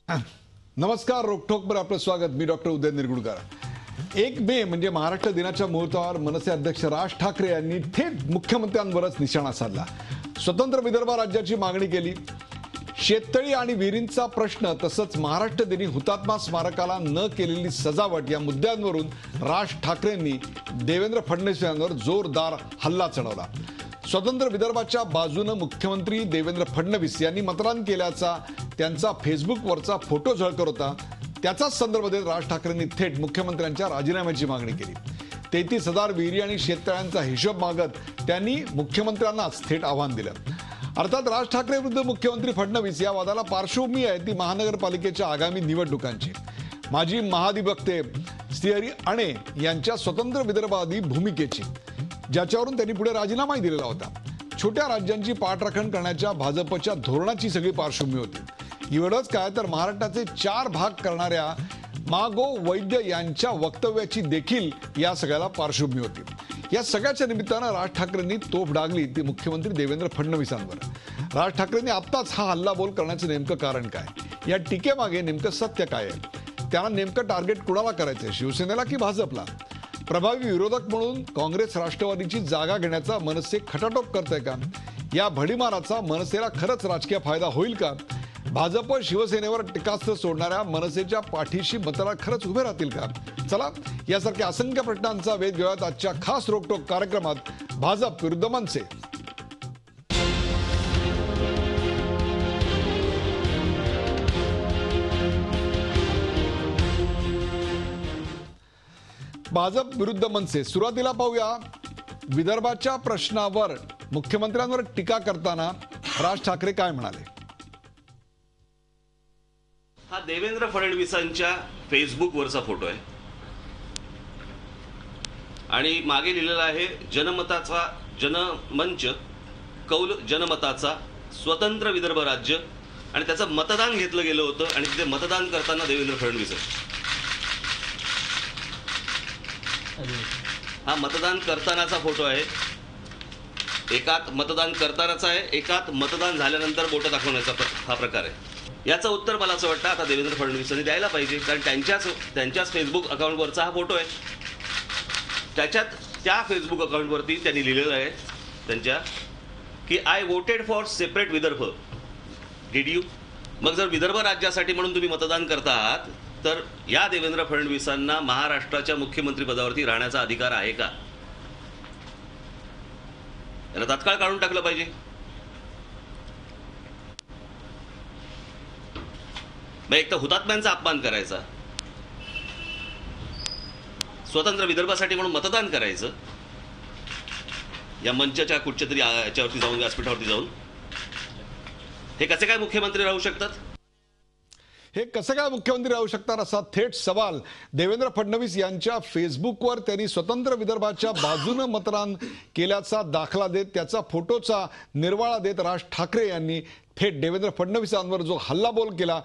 नमस्कार. रोकठोकवर आपलं स्वागत. मी डॉक्टर उदय निरगुडकर. 1 मे म्हणजे महाराष्ट्र दिनाच्या मुहूर्तावर मनसे अध्यक्ष राज ठाकरे यांनी थेट मुख्यमंत्र्यांवरच निशाणा साधला. स्वतंत्र विदर्भ राज्याची मागणी केली. शेततळी आणि विहिरींचा प्रश्न तसंच महाराष्ट्र दिनी हुतात्मा स्मारकाला न केलेली सजावट या मुद्द्यांवरून राज ठाकरेंनी देवेंद्र फडणवीस यांवर जोरदार हल्ला चढवला. स्वतंत्र विदर्भाच्या बाजूने मुख्यमंत्री देवेंद्र फडणवीस यांनी मतदान केल्याचा त्यांचा फेसबुकवरचा फोटो झळकत होता. त्याचाच संदर्भ देत राज ठाकरेंनी थेट मुख्यमंत्र्यांच्या राजीनाम्याची मागणी केली. 33,000 विहिरी आणि शेततळ्यांचा हिशोब मागत त्यांनी मुख्यमंत्र्यांनाच थेट आव्हान दिलं. अर्थात राज ठाकरे विरुद्ध मुख्यमंत्री फडणवीस या वादाला पार्श्वभूमी आहे ती महानगरपालिकेच्या आगामी निवडणुकांची. माजी महाधिवक्ते श्रीहरी अणे यांच्या स्वतंत्र विदर्भाआधी भूमिकेची, ज्याच्यावरून त्यांनी पुढे राजीनामाही दिलेला होता. छोट्या राज्यांची पाठराखण करण्याच्या भाजपच्या धोरणाची सगळी पार्श्वभूमी होती. एवढंच काय तर महाराष्ट्राचे 4 भाग करणाऱ्या मागो वैद्य यांच्या वक्तव्याची देखील या सगळ्याला पार्श्वभूमी होती. या सगळ्याच्या निमित्तानं राज ठाकरेंनी तोफ डागली ती मुख्यमंत्री देवेंद्र फडणवीसांवर. राज ठाकरेंनी आत्ताच हा हल्लाबोल करण्याचं नेमकं कारण काय, या टीकेमागे नेमकं सत्य काय आहे, त्यांना नेमकं टार्गेट कुणाला करायचंय, शिवसेनेला की भाजपला? प्रभावी विरोधक म्हणून काँग्रेस राष्ट्रवादीची जागा घेण्याचा मनसे खटाटोप करतंय का? या भडीमाराचा मनसेला खरंच राजकीय फायदा होईल का? भाजप शिवसेनेवर टीकास्त्र सोडणाऱ्या मनसेच्या पाठीशी मतदार खरंच उभे राहतील का? चला, यासारख्या असंख्य प्रश्नांचा वेध घेऊयात आजच्या खास रोकटोक कार्यक्रमात. भाजप विरुद्ध मनसे. भाजप विरुद्ध मनसे. सुरुवातीला पाहूया विदर्भाच्या प्रश्नावर मुख्यमंत्र्यांवर टीका करताना राज ठाकरे काय म्हणाले. हा देवेंद्र फडणवीसांच्या फेसबुकवरचा फोटो आहे आणि मागे लिहिलेला आहे जनमताचा जनमंच कौल जनमताचा स्वतंत्र विदर्भ राज्य, आणि त्याचं मतदान घेतलं गेलं होतं आणि तिथे मतदान करताना देवेंद्र फडणवीस आहे. हा मतदान करतानाचा फोटो आहे. एकात मतदान करतानाचा आहे, एकात मतदान झाल्यानंतर बोटं दाखवण्याचा हा प्रकार आहे. याचं उत्तर मला असं वाटतं आता देवेंद्र फडणवीसांनी द्यायला पाहिजे, कारण त्यांच्याच फेसबुक अकाउंटवरचा हा फोटो आहे. त्या फेसबुक अकाउंटवरती त्यांनी लिहिलेलं आहे त्यांच्या की I voted for separate Vidarbha. Did you? मग जर विदर्भ राज्यासाठी म्हणून तुम्ही मतदान करता आहात तर या देवेंद्र फडणवीसांना महाराष्ट्राच्या मुख्यमंत्री पदावरती राहण्याचा अधिकार आहे का? याला तात्काळ काढून टाकलं पाहिजे. मग एक तर हुतात्म्यांचा अपमान करायचा, स्वतंत्र विदर्भासाठी म्हणून मतदान करायचं, या मंचाच्या कुठच्या तरी याच्यावरती जाऊन, व्यासपीठावरती जाऊन. हे कसे काय मुख्यमंत्री राहू शकतात? हे कसं काय मुख्यमंत्री राहू शकतात असा थेट सवाल देवेंद्र फडणवीस यांच्या फेसबुकवर त्यांनी स्वतंत्र विदर्भाच्या बाजूने मतदान केल्याचा दाखला देत, त्याचा फोटोचा निर्वाळा देत राज ठाकरे यांनी थेट देवेंद्र फडणवीसांवर जो हल्लाबोल केला,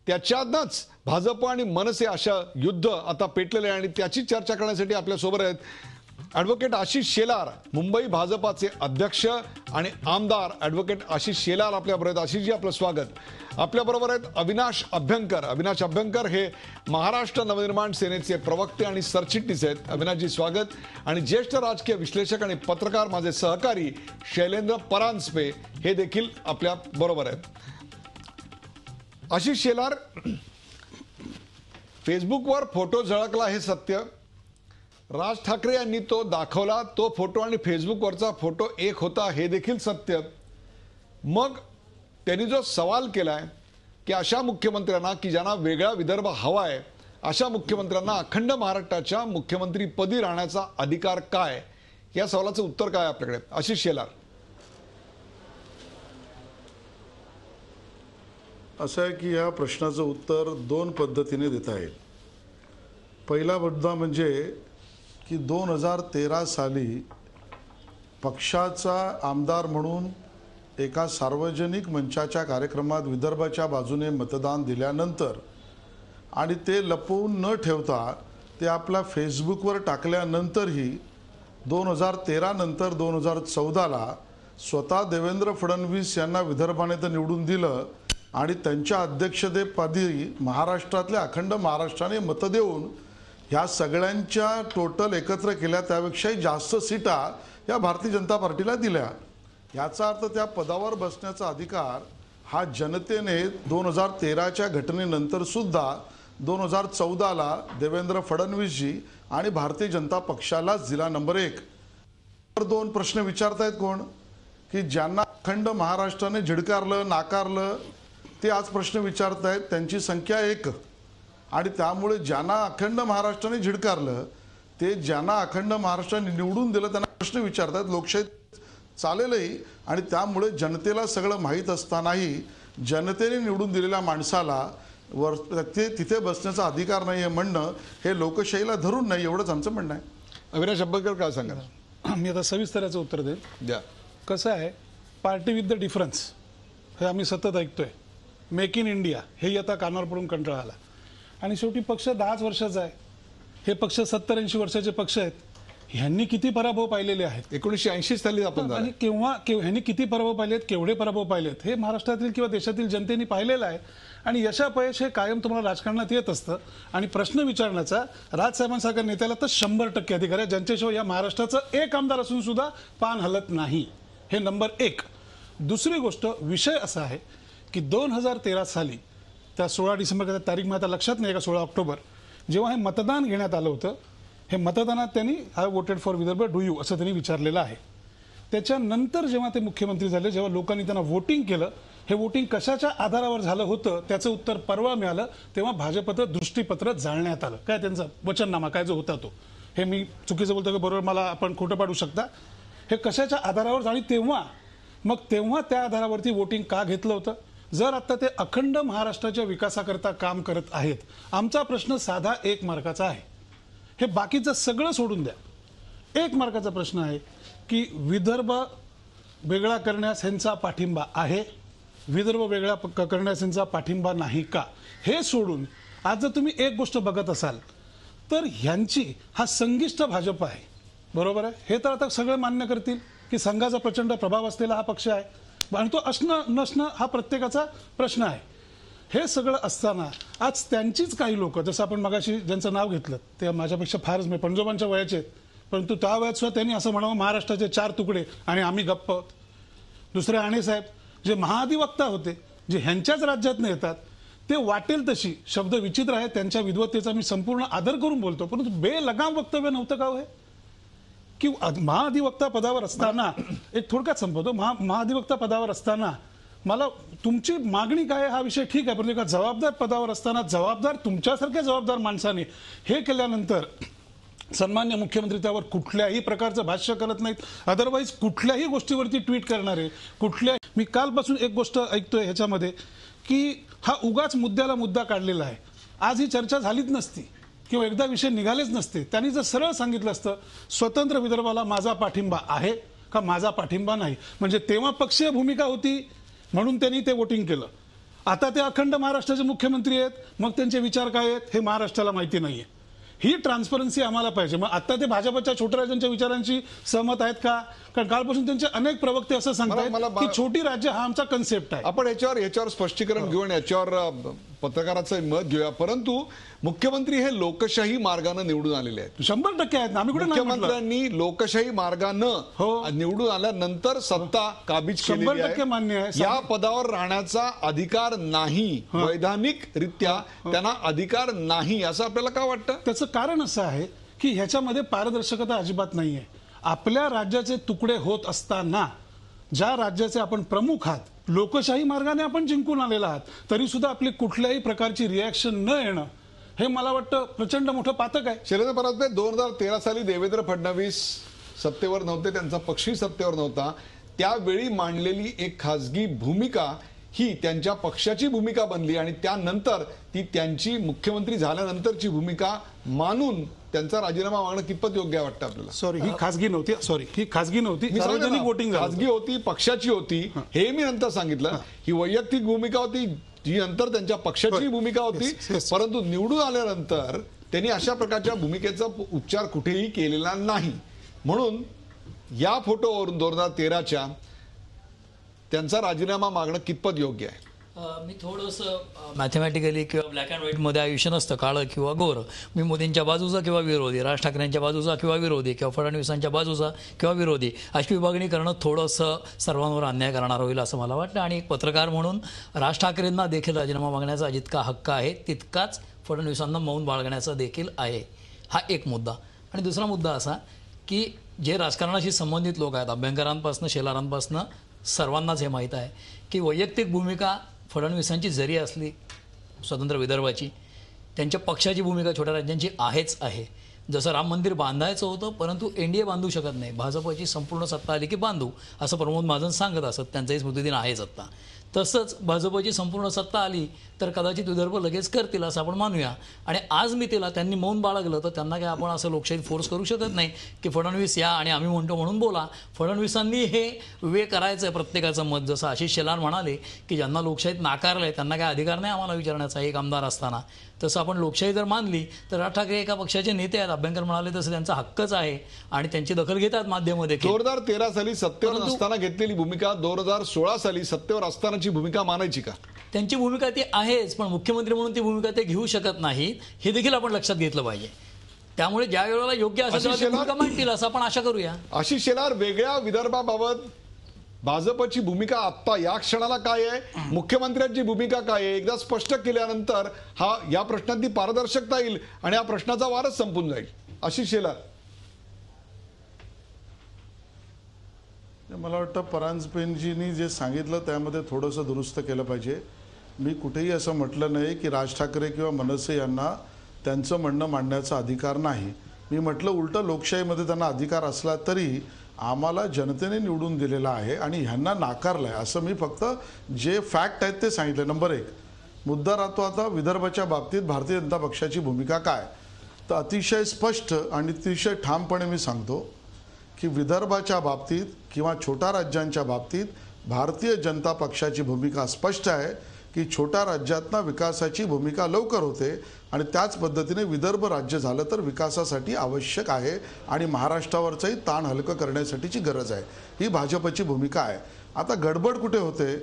त्याच्यातच भाजप आणि मनसे अशा युद्ध आता पेटलेले आहे. आणि त्याची चर्चा करण्यासाठी आपल्यासोबत आहेत ॲडव्होकेट आशिष शेलार, मुंबई भाजपाचे अध्यक्ष आणि आमदार ॲडव्होकेट आशिष शेलार आपल्याबरोबर आहेत. आशिषजी, आपलं स्वागत. आपल्याबरोबर आहेत अविनाश अभ्यंकर. अविनाश अभ्यंकर हे महाराष्ट्र नवनिर्माण सेनेचे प्रवक्ते आणि सरचिटणीस आहेत. अविनाशजी, स्वागत. आणि ज्येष्ठ राजकीय विश्लेषक आणि पत्रकार माझे सहकारी शैलेंद्र परांजपे हे देखील आपल्या बरोबर आहेत. आशिष शेलार, फेसबुकवर फोटो झळकला हे सत्य. राज ठाकरे यांनी तो दाखवला, तो फोटो आणि फेसबुकवरचा फोटो एक होता हे देखील सत्य. मग त्यांनी जो सवाल केलाय की अशा मुख्यमंत्र्यांना की ज्यांना वेगळा विदर्भ हवा आहे, अशा मुख्यमंत्र्यांना अखंड महाराष्ट्राच्या मुख्यमंत्रीपदी राहण्याचा अधिकार काय, या सवालाचं उत्तर काय आपल्याकडे? आशिष शेलार. असं आहे की या प्रश्नाचं उत्तर 2 पद्धतीने देता येईल. पहिला मुद्दा म्हणजे की 2013 साली पक्षाचा आमदार म्हणून एका सार्वजनिक मंचाच्या कार्यक्रमात विदर्भाच्या बाजूने मतदान दिल्यानंतर आणि ते लपवून न ठेवता ते आपल्या फेसबुकवर टाकल्यानंतरही 2013 नंतर 2014ला स्वतः देवेंद्र फडणवीस यांना विदर्भाने तर निवडून दिलं, आणि त्यांच्या अध्यक्षतेपदी महाराष्ट्रातल्या अखंड महाराष्ट्राने मतं देऊन ह्या सगळ्यांच्या टोटल एकत्र केल्या त्यापेक्षाही जास्त सीटा या भारतीय जनता पार्टीला दिल्या. याचा अर्थ त्या पदावर बसण्याचा अधिकार हा जनतेने 2013च्या घटनेनंतर सुद्धा 2014ला देवेंद्र फडणवीसजी आणि भारतीय जनता पक्षालाच दिला. नंबर 1. नंबर 2 प्रश्न विचारतायत कोण की ज्यांना अखंड महाराष्ट्राने झिडकारलं नाकारलं ते आज प्रश्न विचारतायत. त्यांची संख्या 1. आणि त्यामुळे ज्यांना अखंड महाराष्ट्राने झिडकारलं ते ज्यांना अखंड महाराष्ट्राने निवडून दिलं त्यांना प्रश्न विचारतात. लोकशाही चालेलही आणि त्यामुळे जनतेला सगळं माहीत असतानाही जनतेने निवडून दिलेल्या माणसाला तिथे बसण्याचा अधिकार नाही आहे म्हणणं हे लोकशाहीला धरून नाही, एवढंच आमचं म्हणणं आहे. अविनाश अब्बलकर काय सांगाल? मी आता सविस्तराचं उत्तर देईन. द्या. कसं आहे, पार्टी विथ द डिफरन्स हे आम्ही सतत ऐकतोय. मेक इन इंडिया हे आता कानावर पडून कंटाळा आला. आणि शेवटी पक्ष 10 वर्षाचा आहे. हे पक्ष 70-80 वर्षाचे पक्ष आहेत. ह्यांनी किती पराभव पाहिलेले आहेत. 1980 साली आपण आणि ह्यांनी किती पराभव पाहिलेत, केवढे पराभव पाहिलेत हे महाराष्ट्रातील किंवा देशातील जनतेने पाहिलेलं आहे. आणि यशापयश हे कायम तुम्हाला राजकारणात येत असतं. आणि प्रश्न विचारण्याचा राजसाहेबांसारख्या नेत्याला तर 100% अधिकार आहे, ज्यांच्याशिवाय या महाराष्ट्राचं एक आमदार असून सुद्धा पान हलत नाही. हे नंबर 1. दुसरी गोष्ट, विषय असा आहे की 2013 साली त्या 16 डिसेंबर तारीख मला आता लक्षात नाही का, 16 ऑक्टोबर जेव्हा हे मतदान घेण्यात आलं होतं, हे मतदानात त्यांनी I voted for Vidarbha do you असं त्यांनी विचारलेलं आहे. त्याच्यानंतर जेव्हा ते मुख्यमंत्री झाले, जेव्हा लोकांनी त्यांना वोटिंग केलं, हे वोटिंग कशाच्या आधारावर झालं होतं त्याचं उत्तर परवा मिळालं. तेव्हा भाजपचं दृष्टीपत्र जाळण्यात आलं. काय त्यांचा वचननामा काय जो होता तो, हे मी चुकीचं बोलतो का बरोबर मला आपण खोटं पाडू शकता. हे कशाच्या आधारावर आणि तेव्हा त्या आधारावरती वोटिंग का घेतलं होतं. जर आता ते अखंड महाराष्ट्राच्या विकासाकरता काम करत आहेत, आमचा प्रश्न साधा 1 मार्काचा आहे. हे बाकीचं सगळं सोडून द्या. 1 मार्काचा प्रश्न आहे की विदर्भ वेगळा करण्यास ह्यांचा पाठिंबा आहे, विदर्भ वेगळा करण्यास ह्यांचा पाठिंबा नाही का. हे सोडून आज जर तुम्ही एक गोष्ट बघत असाल तर ह्यांची हा संघिष्ट भाजप आहे, बरोबर आहे. हे तर आता सगळे मान्य करतील की संघाचा प्रचंड प्रभाव असलेला हा पक्ष आहे आणि तो असणं नसणं हा प्रत्येकाचा प्रश्न आहे. हे सगळं असताना आज त्यांचीच काही लोक, जसं आपण मगाशी ज्यांचं नाव घेतलं ते माझ्यापेक्षा फारच पणजोबांच्या वयाचे आहेत, परंतु त्या वयात सुद्धा त्यांनी असं म्हणावं महाराष्ट्राचे 4 तुकडे आणि आम्ही गप्प आहोत. दुसरे आणे साहेब जे महाधिवक्ता होते, जे ह्यांच्याच राज्यातनं येतात, ते वाटेल तशी शब्द विचित्र आहे, त्यांच्या विद्वत्तेचा मी संपूर्ण आदर करून बोलतो, परंतु बेलगाम वक्तव्य नव्हतं का हे की महाधिवक्ता पदावर असताना, एक थोडक्यात संपवतो, महाधिवक्ता पदावर असताना मला तुमची मागणी काय हा विषय ठीक आहे, परंतु एका जबाबदार पदावर असताना तुमच्यासारख्या जबाबदार माणसाने हे केल्यानंतर सन्मान्य मुख्यमंत्री त्यावर कुठल्याही प्रकारचं भाष्य करत नाहीत. अदरवाईज कुठल्याही गोष्टीवरती ट्विट करणारे मी कालपासून एक गोष्ट ऐकतोय ह्याच्यामध्ये की हा उगाच मुद्द्याला मुद्दा काढलेला आहे. आज ही चर्चा झालीच नसती किंवा एकदा विषय निघालेच नसते. त्यांनी जर सरळ सांगितलं असतं स्वतंत्र विदर्भाला माझा पाठिंबा आहे का माझा पाठिंबा नाही, म्हणजे तेव्हा पक्षीय भूमिका होती म्हणून त्यांनी ते वोटिंग केलं. आता ते अखंड महाराष्ट्राचे मुख्यमंत्री आहेत, मग त्यांचे विचार काय आहेत हे महाराष्ट्राला माहिती नाहीये. ही ट्रान्सपरन्सी आम्हाला पाहिजे. मग आता ते भाजपच्या छोटराजांच्या विचारांशी सहमत आहेत का? कारण कालपासून त्यांचे अनेक प्रवक्ते असं सांगतात की छोटी राज्य हा आमचा कन्सेप्ट आहे. आपण याच्यावर स्पष्टीकरण घेऊ आणि याच्यावर पत्रकाराचं मत घेऊया. परंतु मुख्यमंत्री हे लोकशाही मार्गाने निवडून आलेले आहेत. 100% आहेत. आम्ही कुठे मुख्यमंत्र्यांनी लोकशाही मार्गानं निवडून आल्यानंतर सत्ता काबीज केलेली आहे. 100% मान्य आहे. या पदावर राहण्याचा अधिकार नाही, वैधानिकरित्या त्यांना अधिकार नाही, असं आपल्याला का वाटतं? त्याचं कारण असं आहे की ह्याच्यामध्ये पारदर्शकता अजिबात नाहीये. आपल्या राज्याचे तुकडे होत असताना ज्या राज्याचे आपण प्रमुख आहात, लोकशाही मार्गाने आपण जिंकून आलेला आहात, तरी सुद्धा आपली कुठल्याही प्रकारची रिॲक्शन न येणं हे मला वाटतं प्रचंड मोठं पातक आहे. शैलेंद्र परांजपे, 2013 साली देवेंद्र फडणवीस सत्तेवर नव्हते, त्यांचा पक्षही सत्तेवर नव्हता. त्यावेळी मांडलेली एक खासगी भूमिका ही त्यांच्या पक्षाची भूमिका बनली आणि त्यानंतर ती त्यांची मुख्यमंत्री झाल्यानंतरची भूमिका मानून त्यांचा राजीनामा मागणं कितपत योग्य वाटतं आपल्याला? ही खासगी नव्हती, सार्वजनिक वोटिंग खासगी होती, पक्षाची होती, हे मी नंतर सांगितलं. ही वैयक्तिक भूमिका होती जी नंतर त्यांच्या पक्षाची भूमिका होती. परंतु निवडून आल्यानंतर त्यांनी अशा प्रकारच्या भूमिकेचा उच्चार कुठेही केलेला नाही. म्हणून या फोटोवरून 2013च्या त्यांचा राजीनामा मागणं कितपत योग्य आहे? मी थोडंसं मॅथमॅटिकली किंवा ब्लॅक अँड व्हाईटमध्ये आयुष्य नसतं, काळं किंवा गोर. मी मोदींच्या बाजूचा किंवा विरोधी, राज ठाकरेंच्या बाजूचा किंवा विरोधी, किंवा फडणवीसांच्या बाजूचा किंवा विरोधी अशी विभागणी करणं थोडंसं सर्वांवर अन्याय करणार होईल असं मला वाटतं. आणि एक पत्रकार म्हणून राज ठाकरेंना देखील राजीनामा मागण्याचा जितका हक्क आहे तितकाच फडणवीसांना मौन बाळगण्याचा देखील आहे. हा एक मुद्दा. आणि दुसरा मुद्दा असा की जे राजकारणाशी संबंधित लोक आहेत, अभ्यंकरांपासून शेलारांपासून सर्वांनाच हे माहीत आहे की वैयक्तिक भूमिका फडणवीसांची जरी असली स्वतंत्र विदर्भाची, त्यांच्या पक्षाची भूमिका छोट्या राज्यांची आहेच आहे. जसं राम मंदिर बांधायचं होतं, परंतु NDA बांधू शकत नाही, भाजपची संपूर्ण सत्ता आली की बांधू असं प्रमोद महाजन सांगत असत. त्यांचाही स्मृतिदिन आहेच आत्ता. तसंच भाजपची संपूर्ण सत्ता आली तर कदाचित विदर्भ लगेच करतील असं आपण मानूया. आणि आज मी त्यांनी मौन बाळगलं तर त्यांना काय आपण असं लोकशाहीत फोर्स करू शकत नाही की फडणवीस या आणि आम्ही म्हणतो म्हणून बोला. फडणवीसांनी हे करायचं आहे प्रत्येकाचं मत. जसं आशिष शेलार म्हणाले की ज्यांना लोकशाहीत नाकारलं आहे त्यांना काय अधिकार नाही आम्हाला विचारण्याचा एक आमदार असताना. तसं आपण लोकशाही जर मानली तर राज ठाकरे एका पक्षाचे नेते आहेत, अभ्यंकर म्हणाले तसं त्यांचा हक्कच आहे आणि त्यांची दखल घेतात माध्यम देखील. 2013 साली सत्तेवर नसताना घेतलेली भूमिका 2016 साली सत्तेवर असतानाची भूमिका मानायची का? त्यांची भूमिका ती आहेच, पण मुख्यमंत्री म्हणून ती भूमिका ते घेऊ शकत नाहीत हे देखील आपण लक्षात घेतलं पाहिजे. त्यामुळे ज्या वेळेला योग्य असेल तेव्हा भूमिका मांडतील असं आपण आशा करूया. आशिष शेलार, वेगळ्या विदर्भाबाबत भाजपची भूमिका आत्ता या क्षणाला काय आहे, मुख्यमंत्र्यांची भूमिका काय आहे, एकदा स्पष्ट केल्यानंतर या प्रश्नात ती पारदर्शकता येईल आणि या प्रश्नाचा वारच संपून जाईल. आशिष शेलार. मला वाटतं परांजपेंजींनी जे सांगितलं त्यामध्ये थोडंसं दुरुस्त केलं पाहिजे. मी कुठेही असं म्हटलं नाही की राज ठाकरे किंवा मनसे यांना त्यांचं म्हणणं मांडण्याचा अधिकार नाही. मी म्हटलं उलटं लोकशाहीमध्ये त्यांना अधिकार असला तरी आम्हाला जनतेने निवडून दिलेला आहे आणि ह्यांना नाकारलं आहे असं मी फक्त जे फॅक्ट आहेत ते सांगितले. नंबर 1 मुद्दा राहतो आता विदर्भाच्या बाबतीत भारतीय जनता पक्षाची भूमिका काय. तर अतिशय स्पष्ट आणि अतिशय ठामपणे मी सांगतो की विदर्भाच्या बाबतीत किंवा छोट्या राज्यांच्या बाबतीत भारतीय जनता पक्षाची भूमिका स्पष्ट आहे की छोट्या राज्यातनं विकासाची भूमिका लवकर होते आणि त्याच पद्धतीने विदर्भ राज्य झालं तर विकासासाठी आवश्यक आहे आणि महाराष्ट्रावरचंही ताण हलकं करण्यासाठीची गरज आहे. ही भाजपची भूमिका आहे. आता गडबड कुठे होते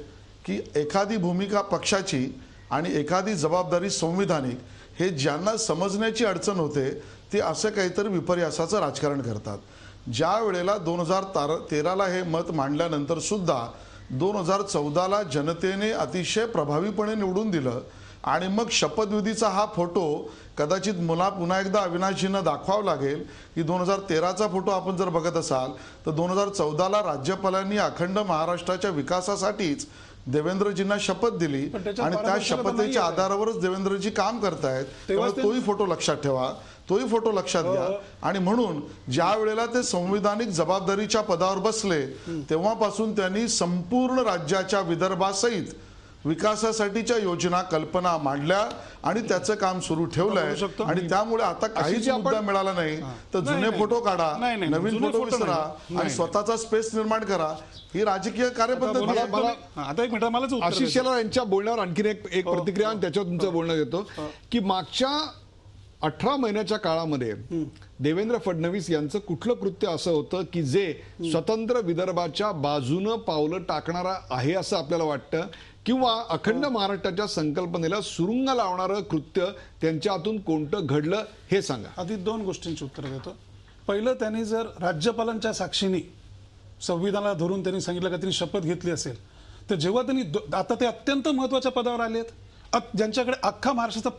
की एखादी भूमिका पक्षाची आणि एखादी जबाबदारी संविधानिक हे ज्यांना समजण्याची अडचण होते ते असं काहीतरी विपर्यासाचं राजकारण करतात. ज्या वेळेला 2013ला हे मत मांडल्यानंतर सुद्धा 2014ला जनतेने अतिशय प्रभावीपणे निवडून दिलं आणि मग शपथविधीचा हा फोटो कदाचित मला पुन्हा एकदा अविनाशजींना दाखवावा लागेल की 2013चा फोटो आपण जर बघत असाल तर 2014ला राज्यपालांनी अखंड महाराष्ट्राच्या विकासासाठीच देवेंद्रजींना शपथ दिली आणि त्या शपथेच्या आधारावरच देवेंद्रजी काम करतायत. त्यामुळे तोही फोटो लक्षात ठेवा, तोही फोटो लक्षात घ्या. आणि म्हणून ज्या वेळेला ते संविधानिक जबाबदारीच्या पदावर बसले तेव्हापासून त्यांनी संपूर्ण राज्याच्या विदर्भासहित विकासासाठीच्या योजना कल्पना मांडल्या आणि त्याचं काम सुरू ठेवलंय. आणि त्यामुळे आता काहीच मुद्दा मिळाला नाही तर जुने फोटो काढा, नवीन फोटो विसरा आणि स्वतःचा स्पेस निर्माण करा. ही राजकीय कार्यपद्धती. आता एक मिनिट मला आशिष शेलार यांच्या बोलण्यावर आणखीन एक प्रतिक्रिया आणि त्याच्यावर तुमचं बोलणं देतो की मागच्या 18 महिन्याच्या काळामध्ये देवेंद्र फडणवीस यांचं कुठलं कृत्य असं होतं की जे स्वतंत्र विदर्भाच्या बाजूनं पावलं टाकणारा आहे असं आपल्याला वाटतं, किंवा अखंड महाराष्ट्राच्या संकल्पनेला सुरुंग लावणारं कृत्य त्यांच्या हातून कोणतं घडलं हे सांगा. आधी 2 गोष्टींची उत्तर देतो. पहिलं, त्यांनी जर राज्यपालांच्या साक्षीने संविधानाला धरून त्यांनी सांगितलं का त्यांनी शपथ घेतली असेल तर जेव्हा त्यांनी आता ते अत्यंत महत्त्वाच्या पदावर आलेत, ज्यांच्याकडे अख्खा महाराष्ट्राचा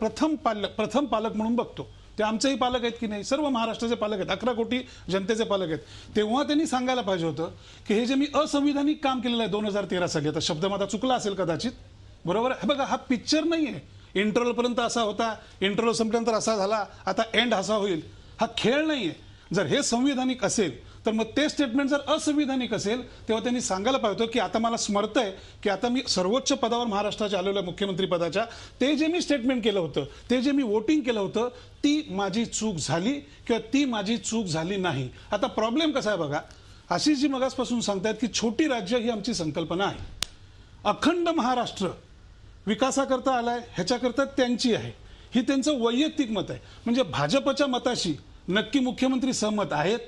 प्रथम पालक म्हणून बघतो, ते आमचेही पालक आहेत की नाही, सर्व महाराष्ट्राचे पालक आहेत, 11 कोटी जनतेचे पालक आहेत, तेव्हा त्यांनी सांगायला पाहिजे होतं की हे जे मी असंविधानिक काम केलेलं आहे 2013 साली, आता शब्द माझा चुकला असेल कदाचित, बरोबर आहे. बघा, हा पिक्चर नाही आहे. इंटरव्हल पर्यंत असा होता, इंटरव्हल संपल्यानंतर असा झाला, आता एंड असा होईल. हा खेळ नाही आहे. जर हे संविधानिक असेल तर मग ते स्टेटमेंट जर असंविधानिक असेल तेव्हा त्यांनी सांगायला पाहिजे होतं की आता मला स्मरतंय की आता मी सर्वोच्च पदावर महाराष्ट्राच्या आलेल्या मुख्यमंत्री पदाच्या ते जे मी स्टेटमेंट केलं होतं, ते जे मी वोटिंग केलं होतं, ती माझी चूक झाली किंवा ती माझी चूक झाली नाही. आता प्रॉब्लेम कसा आहे बघा, आशिषजी मगासपासून सांगतायत की छोटी राज्य ही आमची संकल्पना आहे, अखंड महाराष्ट्र विकासाकरता आलाय ह्याच्याकरता त्यांची आहे, ही त्यांचं वैयक्तिक मत आहे. म्हणजे भाजपच्या मताशी नक्की मुख्यमंत्री सहमत आहेत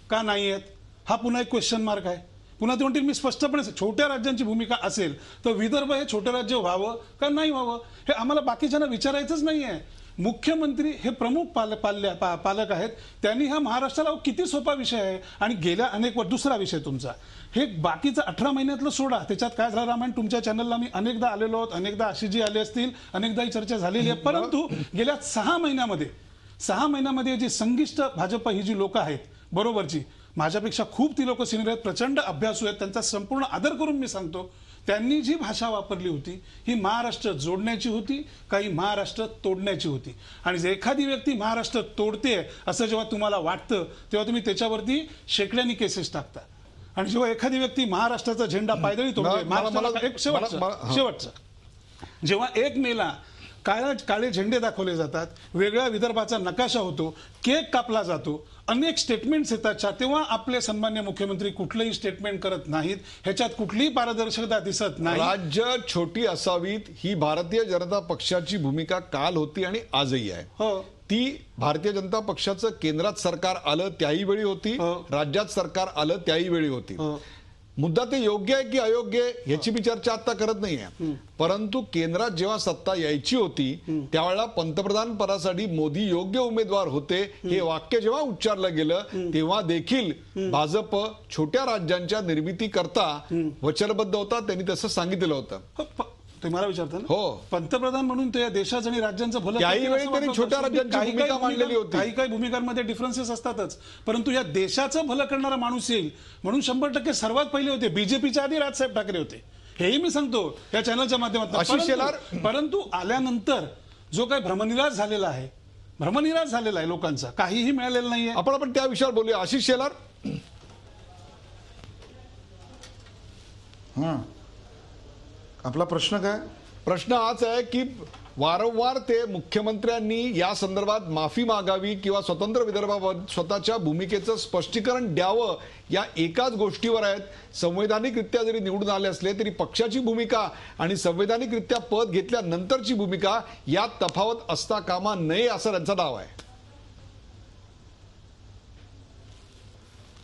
का नाही आहेत हा पुन्हा एक क्वेश्चन मार्क आहे. पुन्हा ते म्हणतील मी स्पष्टपणे छोट्या राज्यांची भूमिका असेल तर विदर्भ हे छोटं राज्य व्हावं का नाही व्हावं हे आम्हाला बाकीच्यांना विचारायचंच नाहीये. मुख्यमंत्री हे प्रमुख पालक आहेत. त्यांनी हा महाराष्ट्राला किती सोपा विषय आहे. आणि गेल्या अनेक दुसरा विषय तुमचा हे बाकीचं 18 महिन्यातलं सोडा. त्याच्यात काय झालं रामायण, तुमच्या चॅनलला मी अनेकदा आलेलो आहोत, अनेकदा आशिषजी आले असतील, अनेकदा ही चर्चा झालेली आहे. परंतु गेल्या 6 महिन्यामध्ये जी संघिष्ट भाजप ही जी लोक आहेत बरोबरची, माझ्यापेक्षा खूप ती लोक सिनियर आहेत, प्रचंड अभ्यासू आहेत, त्यांचा संपूर्ण आदर करून मी सांगतो, त्यांनी जी भाषा वापरली होती ही महाराष्ट्र जोडण्याची होती, काही महाराष्ट्र तोडण्याची होती. आणि जर एखादी व्यक्ती महाराष्ट्र तोडते असं जेव्हा तुम्हाला वाटतं तेव्हा तुम्ही त्याच्यावरती शेकड्यांनी केसेस टाकता. आणि जेव्हा एखादी व्यक्ती महाराष्ट्राचा झेंडा पायदळी तोडते, शेवटचं जेव्हा 1 मेला काळे झेंडे दाखवले जातात, वेगळ्या विदर्भाचा नकाशा होतो, केक कापला जातो, अनेक स्टेटमेंट्स येतात, तेव्हा आपले सन्मान्य मुख्यमंत्री कुठलंही स्टेटमेंट करत नाहीत. ह्याच्यात कुठलीही पारदर्शकता दिसत नाही. राज्य छोटी असावीत ही भारतीय जनता पक्षाची भूमिका काल होती आणि आजही आहे. हो, ती भारतीय जनता पक्षाचं केंद्रात सरकार आलं त्याही वेळी होती, राज्यात सरकार आलं त्याही वेळी होती. मुद्दा ते योग्य आहे की अयोग्य ह्याची मी चर्चा आता करत नाहीये. परंतु केंद्रात जेव्हा सत्ता यायची होती त्यावेळेला पंतप्रधान पदासाठी मोदी योग्य उमेदवार होते हे वाक्य जेव्हा उच्चारलं गेलं तेव्हा देखील भाजप छोट्या राज्यांच्या निर्मिती करता वचनबद्ध होता. त्यांनी तसं सांगितलेलं होतं. तुम्हाला विचारता ना, हो, पंतप्रधान म्हणून ते देशाचं आणि राज्यांचं भलं त्याही वेळी त्यांनी छोट्या राज्यांची भूमिका मांडलेली होती. काही भूमिकांमध्ये डिफरन्सेस असतातच, परंतु या देशाचं भलं करणारा माणूस येईल म्हणून 100% सर्वात पहिले होते. बीजेपीच्या आधी राजसाहेब ठाकरे होते, हेही मी सांगतो या चॅनलच्या माध्यमातून. परंतु आल्यानंतर जो काही भ्रमनिराश झालेला आहे लोकांचा, काहीही मिळालेलं नाहीये. आपण त्या विषयावर बोलूया. आशिष शेलार, आपला प्रश्न काय? प्रश्न हाच आहे की वारंवार ते मुख्यमंत्र्यांनी या संदर्भात माफी मागावी किंवा स्वतंत्र विदर्भाबाबत स्वतःच्या भूमिकेचं स्पष्टीकरण द्यावं या एकाच गोष्टीवर आहेत. संवैधानिकरित्या जरी निवडून आले असले तरी पक्षाची भूमिका आणि संवैधानिकरित्या पद घेतल्यानंतरची भूमिका यात तफावत असता कामा नये असं त्यांचा दावा आहे.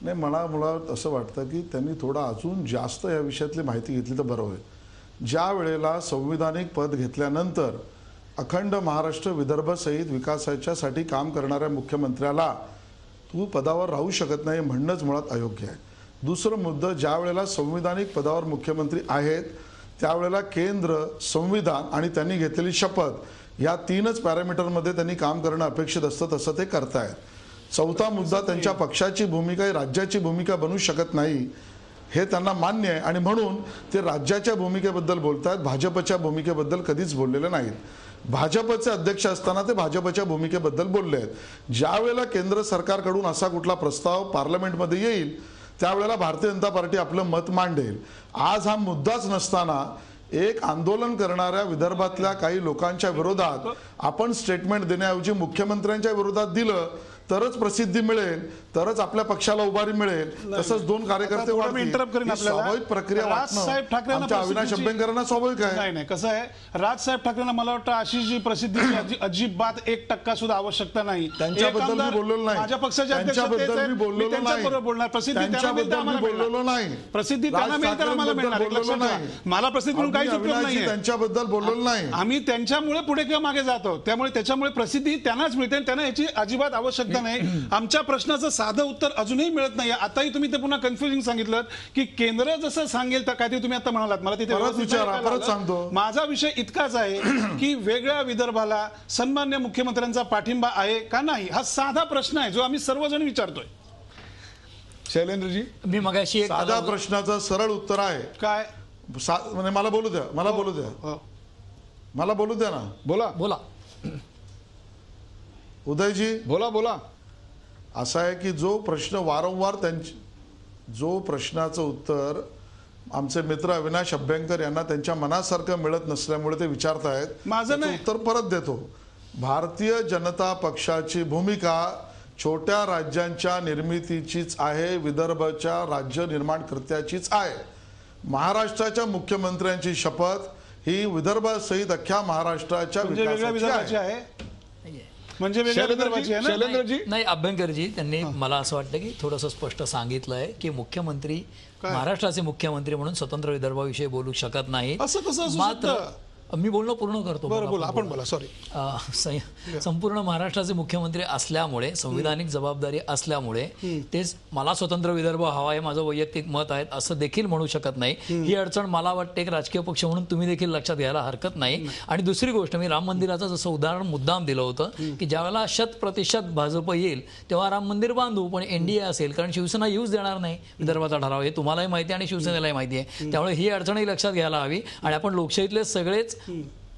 नाही, मला मुळात असं वाटतं की त्यांनी थोडा अजून जास्त या विषयातली माहिती घेतली तर बरं होईल. ज्या वेळेला संविधानिक पद घेतल्यानंतर अखंड महाराष्ट्र विदर्भसहित विकासाच्यासाठी काम करणाऱ्या मुख्यमंत्र्याला तू पदावर राहू शकत नाही म्हणणंच मुळात अयोग्य आहे. दुसरं मुद्दा, ज्या वेळेला संविधानिक पदावर मुख्यमंत्री आहेत त्यावेळेला केंद्र, संविधान आणि त्यांनी घेतलेली शपथ या 3च पॅरामीटरमध्ये त्यांनी काम करणं अपेक्षित असतं, तसं ते करतायत. चौथा मुद्दा, त्यांच्या पक्षाची भूमिका ही राज्याची भूमिका बनू शकत नाही हे त्यांना मान्य आहे आणि म्हणून ते राज्याच्या भूमिकेबद्दल बोलतात, भाजपच्या भूमिकेबद्दल कधीच बोललेले नाहीत. भाजपचे अध्यक्ष असताना ते भाजपच्या भूमिकेबद्दल बोलले आहेत. ज्या वेळेला केंद्र सरकारकडून असा कुठला प्रस्ताव पार्लमेंटमध्ये येईल त्यावेळेला भारतीय जनता पार्टी आपलं मत मांडेल. आज हा मुद्दाच नसताना एक आंदोलन करणाऱ्या विदर्भातल्या काही लोकांच्या विरोधात आपण स्टेटमेंट देण्याऐवजी मुख्यमंत्र्यांच्या विरोधात दिलं तरच प्रसिद्धी मिळेल, तरच आपल्या पक्षाला उभारी मिळेल, तसंच 2 कार्यकर्ते स्वाभाविक प्रक्रिया राजसाहेब ठाकरेंना अविनाश अभ्यंकरांना स्वाभाविक आहे. नाही, कसं आहे, राजसाहेब ठाकरेंना मला वाटतं आशिषजी प्रसिद्धीची अजिबात 1% सुद्धा आवश्यकता नाही. त्यांच्याबद्दल मी बोललेलो नाही. माझ्या पक्षाच्या त्यांच्याबद्दल मी बोललेलो नाही. बोलणार प्रसिद्धी त्यांच्याबद्दल मी बोललेलो नाही. प्रसिद्धी त्यांना मिळते, आम्हाला मिळणार. मला प्रसिद्धी म्हणून काहीच उपयोग नाही. त्यांच्याबद्दल बोललेलो नाही. आम्ही त्यांच्यामुळे पुढे किंवा मागे जातो, त्यामुळे त्याच्यामुळे प्रसिद्धी त्यांनाच मिळते, त्यांना याची अजिबात आवश्यकता नाही. आमच्या प्रश्नाचं साधं उत्तर अजूनही मिळत नाही. आताही तुम्ही ते पुन्हा कन्फ्युजिंग सांगितलं की केंद्र जसं सांगेल तर काय ते तुम्ही आता म्हणालात, मला तिथे परत सांगतो. माझा विषय इतकाच आहे की वेगळ्या विदर्भाला सन्मान्य मुख्यमंत्र्यांचा पाठिंबा आहे का नाही, हा साधा प्रश्न आहे जो आम्ही सर्वजण विचारतोय. शैलेंद्रजी, मी मगाशी एक साधा प्रश्नाचं सरळ उत्तर आहे. काय? म्हणजे मला बोलू द्या ना. बोला उदयजी, बोला. असं आहे की जो प्रश्न वारंवार जो प्रश्नाचं उत्तर आमचे मित्र अविनाश अभ्यंकर यांना त्यांच्या मनासारखं मिळत नसल्यामुळे ते विचारतायत, माझं नाही उत्तर परत देतो. भारतीय जनता पक्षाची भूमिका छोट्या राज्यांच्या निर्मितीचीच आहे, विदर्भाच्या राज्य निर्माणकर्त्याचीच आहे. महाराष्ट्राच्या मुख्यमंत्र्यांची शपथ ही विदर्भासहित अख्ख्या महाराष्ट्राच्या विकासाची आहे. म्हणजे वेगळ्या विदर्भाची आहे ना? शैलेंद्रजी नाही, अभ्यंकरजी त्यांनी मला असं वाटतं की थोडंसं स्पष्ट सांगितलं आहे की मुख्यमंत्री महाराष्ट्राचे मुख्यमंत्री म्हणून स्वतंत्र विदर्भाविषयी बोलू शकत नाही. असं कसं असू मात्र शकतं? मी बोलणं पूर्ण करतो. बरं बोला, आपण बोला. सॉरी. संपूर्ण महाराष्ट्राचे मुख्यमंत्री असल्यामुळे, संविधानिक जबाबदारी असल्यामुळे तेच मला स्वतंत्र विदर्भ हवा हे माझं वैयक्तिक मत आहे असं देखील म्हणू शकत नाही. ही अडचण मला वाटते एक राजकीय पक्ष म्हणून तुम्ही देखील लक्षात घ्यायला हरकत नाही. आणि दुसरी गोष्ट, मी राम मंदिराचं जसं उदाहरण मुद्दाम दिलं होतं की ज्यावेळेला 100% भाजप येईल तेव्हा राम मंदिर बांधू, पण एनडीए असेल, कारण शिवसेना येऊच देणार नाही विदर्भाचा ठराव, हे तुम्हालाही माहिती आहे आणि शिवसेनेलाही माहिती आहे. त्यामुळे ही अडचणही लक्षात घ्यायला हवी. आणि आपण लोकशाहीतले सगळेच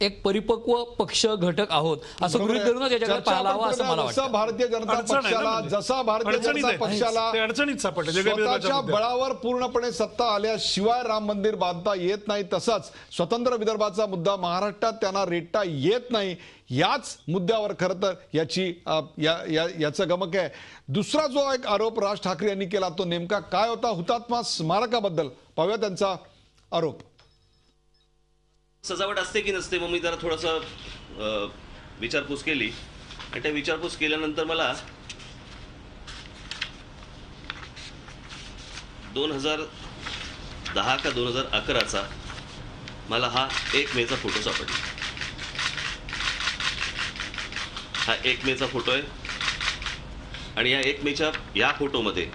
एक परिपक्व पक्ष घटक आहोत असं गृहीत धरूनच याच्याकडे पाहायला हवं असं मला वाटतं. भारतीय जनता पक्षाला जसा भारतीय जनता पक्षाला अडचणीत सापडले स्वतःच्या बळावर पूर्णपणे सत्ता आल्याशिवाय राम मंदिर बांधता येत नाही, तसंच स्वतंत्र विदर्भाचा मुद्दा महाराष्ट्रात त्यांना रेटता येत नाही. याच मुद्द्यावर खरं तर याचं गमक आहे. दुसरा जो एक आरोप राज ठाकरे यांनी केला तो नेमका काय होता? हुतात्मा स्मारकाबद्दल पाहूया त्यांचा आरोप. सजावट असते की नसते, मग मी जरा थोडंसं विचारपूस केली आणि त्या विचारपूस केल्यानंतर मला 2010 का 2011चा मला हा 1 मेचा फोटो सापडला. हा 1 मेचा फोटो आहे आणि या 1 मेच्या या फोटोमध्ये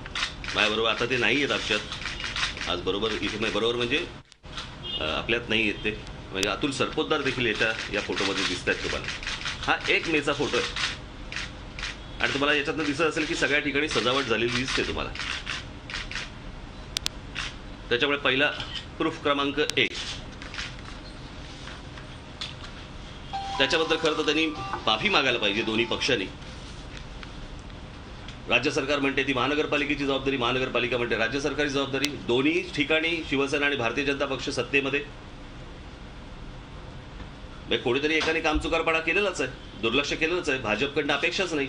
माझ्याबरोबर, आता ते नाही आहेत आमच्यात आज बरोबर इथे, बरोबर म्हणजे आपल्यात नाही आहेत ते, म्हणजे अतुल सरपोतदार देखील या फोटोमध्ये दिसत आहेत तुम्हाला. हा 1 मेचा फोटो आहे आणि तुम्हाला याच्यातनं दिसत असेल की सगळ्या ठिकाणी सजावट झालेली दिसते तुम्हाला. त्याच्यामुळे पहिला प्रूफ क्रमांक 1, त्याच्याबद्दल खरं तर त्यांनी माफी मागायला पाहिजे दोन्ही पक्षांनी. राज्य सरकार म्हणते ती महानगरपालिकेची जबाबदारी, महानगरपालिका म्हणते राज्य सरकारची जबाबदारी. दोन्ही ठिकाणी शिवसेना आणि भारतीय जनता पक्ष सत्तेमध्ये, कोणीतरी एकाने कामचुकारपणा केलेलाच आहे, दुर्लक्ष केलेलंच आहे. भाजपकडनं अपेक्षाच नाही,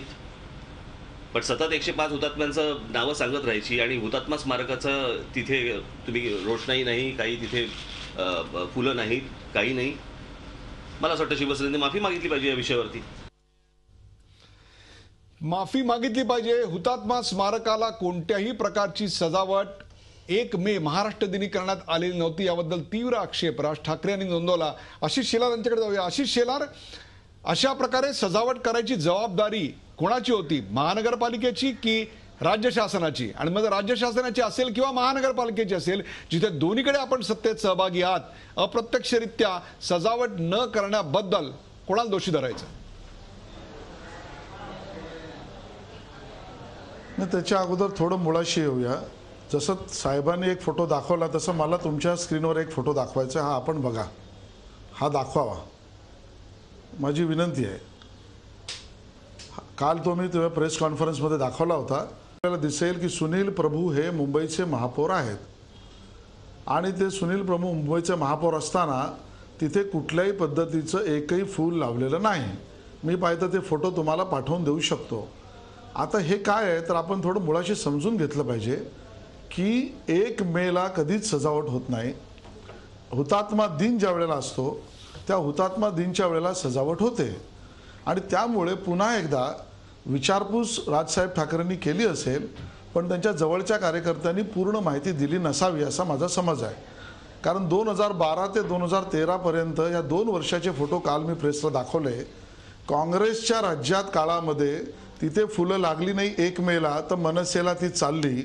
पण सतत 105 हुतात्म्यांचं नावं सांगत राहायची आणि हुतात्मा स्मारकाचं तिथे तुम्ही रोषणाई नाही, काही तिथे फुलं नाहीत, काही नाही. मला असं वाटतं शिवसेनेने माफी मागितली पाहिजे या विषयावरती. माफी मागितली पाहिजे. हुतात्मा स्मारकाला कोणत्याही प्रकारची सजावट 1 मे महाराष्ट्र दिनी करण्यात आलेली नव्हती. याबद्दल तीव्र आक्षेप राज ठाकरे यांनी नोंदवला. आशिष शेलार यांच्याकडे जाऊया. आशिष शेलार, अशा प्रकारे सजावट करायची जबाबदारी कोणाची होती? महानगरपालिकेची की राज्य शासनाची? आणि मग राज्य शासनाची असेल किंवा महानगरपालिकेची असेल, जिथे दोन्हीकडे आपण सत्तेत सहभागी आहात, अप्रत्यक्षरित्या सजावट न करण्याबद्दल कोणाला दोषी धरायचं? त्याच्या अगोदर थोडं मुळाशी येऊया. जसं साहेबांनी एक फोटो दाखवला तसं मला तुमच्या स्क्रीनवर एक फोटो दाखवायचा. हा आपण बघा, हा दाखवावा, माझी विनंती आहे. काल तो मी तुझ्या प्रेस कॉन्फरन्समध्ये दाखवला होता. आपल्याला दिसेल की सुनील प्रभू हे मुंबईचे महापौर आहेत आणि ते सुनील प्रभू मुंबईचे महापौर असताना तिथे कुठल्याही पद्धतीचं एकही फूल लावलेलं नाही. मी पाहिजे ते फोटो तुम्हाला पाठवून देऊ शकतो. आता हे काय आहे तर आपण थोडं मुळाशी समजून घेतलं पाहिजे की 1 मेला कधीच सजावट होत नाही. हुतात्मा दिन ज्या वेळेला असतो त्या हुतात्मा दिनच्या वेळेला सजावट होते आणि त्यामुळे पुन्हा एकदा विचारपूस राजसाहेब ठाकरेंनी केली असेल, पण त्यांच्या जवळच्या कार्यकर्त्यांनी पूर्ण माहिती दिली नसावी असा माझा समज आहे. कारण 2012 ते 2013 पर्यंत या 2 वर्षाचे फोटो काल मी प्रेसला दाखवले. काँग्रेसच्या राज्यात काळामध्ये तिथे फुलं लागली नाही 1 मेला तर मनसेला ती चालली,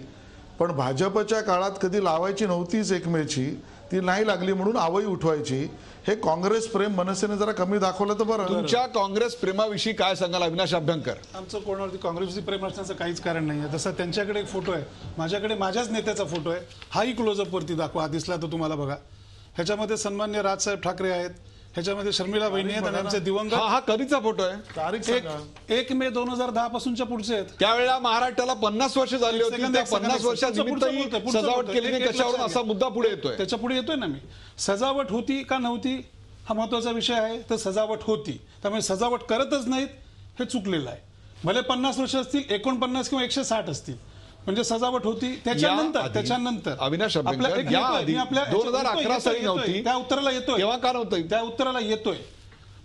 पण भाजपच्या काळात कधी लावायची नव्हतीच 1 मेची, ती नाही लागली म्हणून आवई उठवायची. हे काँग्रेस प्रेम मनसेने जरा कमी दाखवलं तर बरं. तुमच्या काँग्रेस प्रेमाविषयी काय सांगाल अविनाश अभ्यंकर? आमचं कोणावरती काँग्रेसची प्रेम असण्याचं काहीच कारण नाही आहे. जसं त्यांच्याकडे एक फोटो आहे, माझ्याकडे माझ्याच नेत्याचा फोटो आहे. हाही क्लोजअपवरती दाखवा, हा दिसला तर तुम्हाला बघा. ह्याच्यामध्ये सन्मान्य राजसाहेब ठाकरे आहेत, ह्याच्यामध्ये शर्मिला वहिनी आहेत आणि आमचे दिवंगत. हा कधीचा फोटो आहे? तारीख 1 मे 2010 पासूनच्या पुढचे आहेत. त्यावेळेला महाराष्ट्राला 50 वर्ष झाली होती. त्या 50 वर्षानिमित्तही सजावट केली नाही, कशावरून असा मुद्दा पुढे येतोय? त्याच्या पुढे येतोय ना मी. सजावट होती का नव्हती हा महत्वाचा विषय आहे. तर सजावट होती, त्यामुळे सजावट करतच नाहीत हे चुकलेलं आहे. भले 50 वर्ष असतील, 49 किंवा 160 असतील, म्हणजे सजावट होती. त्याच्यानंतर अविनाश अभ्यंकर, या आधी 2011 साली नव्हती, त्या उत्तराला येतोय. तेव्हा का नव्हतं? त्या उत्तराला येतोय.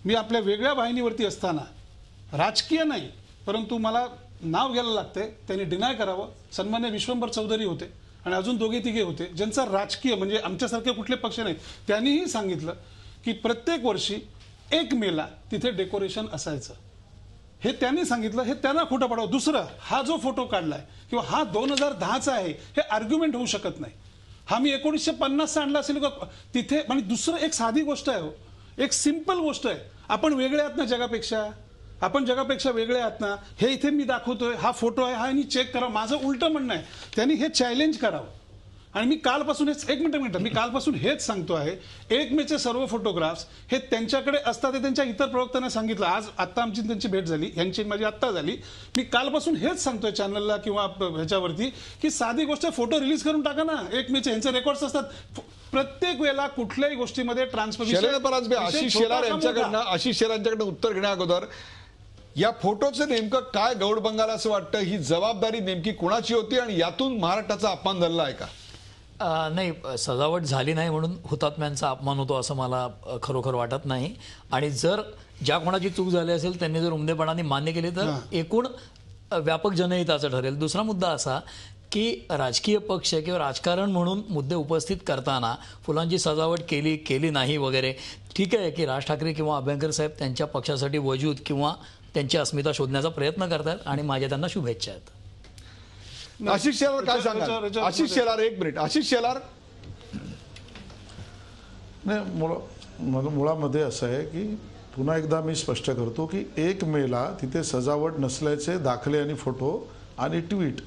मी आपल्या वेगळ्या वाहिनीवरती असताना राजकीय नाही, परंतु मला नाव घ्यायला लागतंय, त्यांनी डिनाय करावं. सन्मान्य विश्वंभर चौधरी होते आणि अजून दोघे तिघे होते ज्यांचा राजकीय म्हणजे आमच्यासारखे कुठले पक्ष नाही, त्यांनीही सांगितलं की प्रत्येक वर्षी 1 मेला तिथे डेकोरेशन असायचं. हे त्यांनी सांगितलं, हे त्यांना खोटं पडावं. दुसरं, हा जो फोटो काढलाय किंवा हा 2010चा आहे, हे आर्ग्युमेंट होऊ शकत नाही. हा मी 1950चा आणला असेल का तिथे. म्हणजे दुसरं एक साधी गोष्ट आहे, एक सिंपल गोष्ट आहे, आपण वेगळे आहात ना जगापेक्षा, आपण जगापेक्षा वेगळे आहात ना. हे इथे मी दाखवतोय, हा फोटो आहे, हा चेक करा. माझं उलटं म्हणणं आहे, त्यांनी हे चॅलेंज करावं. आणि मी कालपासून एक मिनिट मी कालपासून हेच सांगतो आहे, 1 मेचे सर्व फोटोग्राफ्स हे त्यांच्याकडे असतात. ते त्यांच्या इतर प्रवक्त्यांना सांगितलं. आज आत्ता आमची त्यांची भेट झाली, यांची माझी आत्ता झाली. मी कालपासून हेच सांगतोय चॅनलला किंवा ह्याच्यावरती की साधी गोष्ट, फोटो रिलीज करून टाका ना. 1 मेचे ह्यांचे रेकॉर्ड्स असतात. प्रत्येक वेळेला कुठल्याही गोष्टीमध्ये ट्रान्सफॉर्मेशन. आशिष शेलार यांच्याकडनं उत्तर घेण्या अगोदर या फोटोचं नेमकं काय गौड बंगाल असं वाटतं, ही जबाबदारी नेमकी कुणाची होती आणि यातून महाराष्ट्राचा अपमान झालेला आहे का? नाही, सजावट झाली नाही म्हणून हुतात्म्यांचा अपमान होतो असं मला खरोखर वाटत नाही. आणि जर ज्या कोणाची चूक झाली असेल त्यांनी जर उमदेपणाने मान्य केली तर एकूण व्यापक जनहिताचं ठरेल. दुसरा मुद्दा असा की राजकीय पक्ष किंवा राजकारण म्हणून मुद्दे उपस्थित करताना फुलांची सजावट केली नाही वगैरे, ठीक आहे की राज ठाकरे किंवा अभ्यंकर साहेब त्यांच्या पक्षासाठी वजूद किंवा त्यांची अस्मिता शोधण्याचा प्रयत्न करतात आणि माझ्या त्यांना शुभेच्छा आहेत. आशिष शेलार काय सांगा? आशिष शेलार, 1 मिनिट. आशिष शेलार. नाही, मुळामध्ये असं आहे की पुन्हा एकदा मी स्पष्ट करतो की 1 मेला तिथे सजावट नसल्याचे दाखले आणि फोटो आणि ट्विट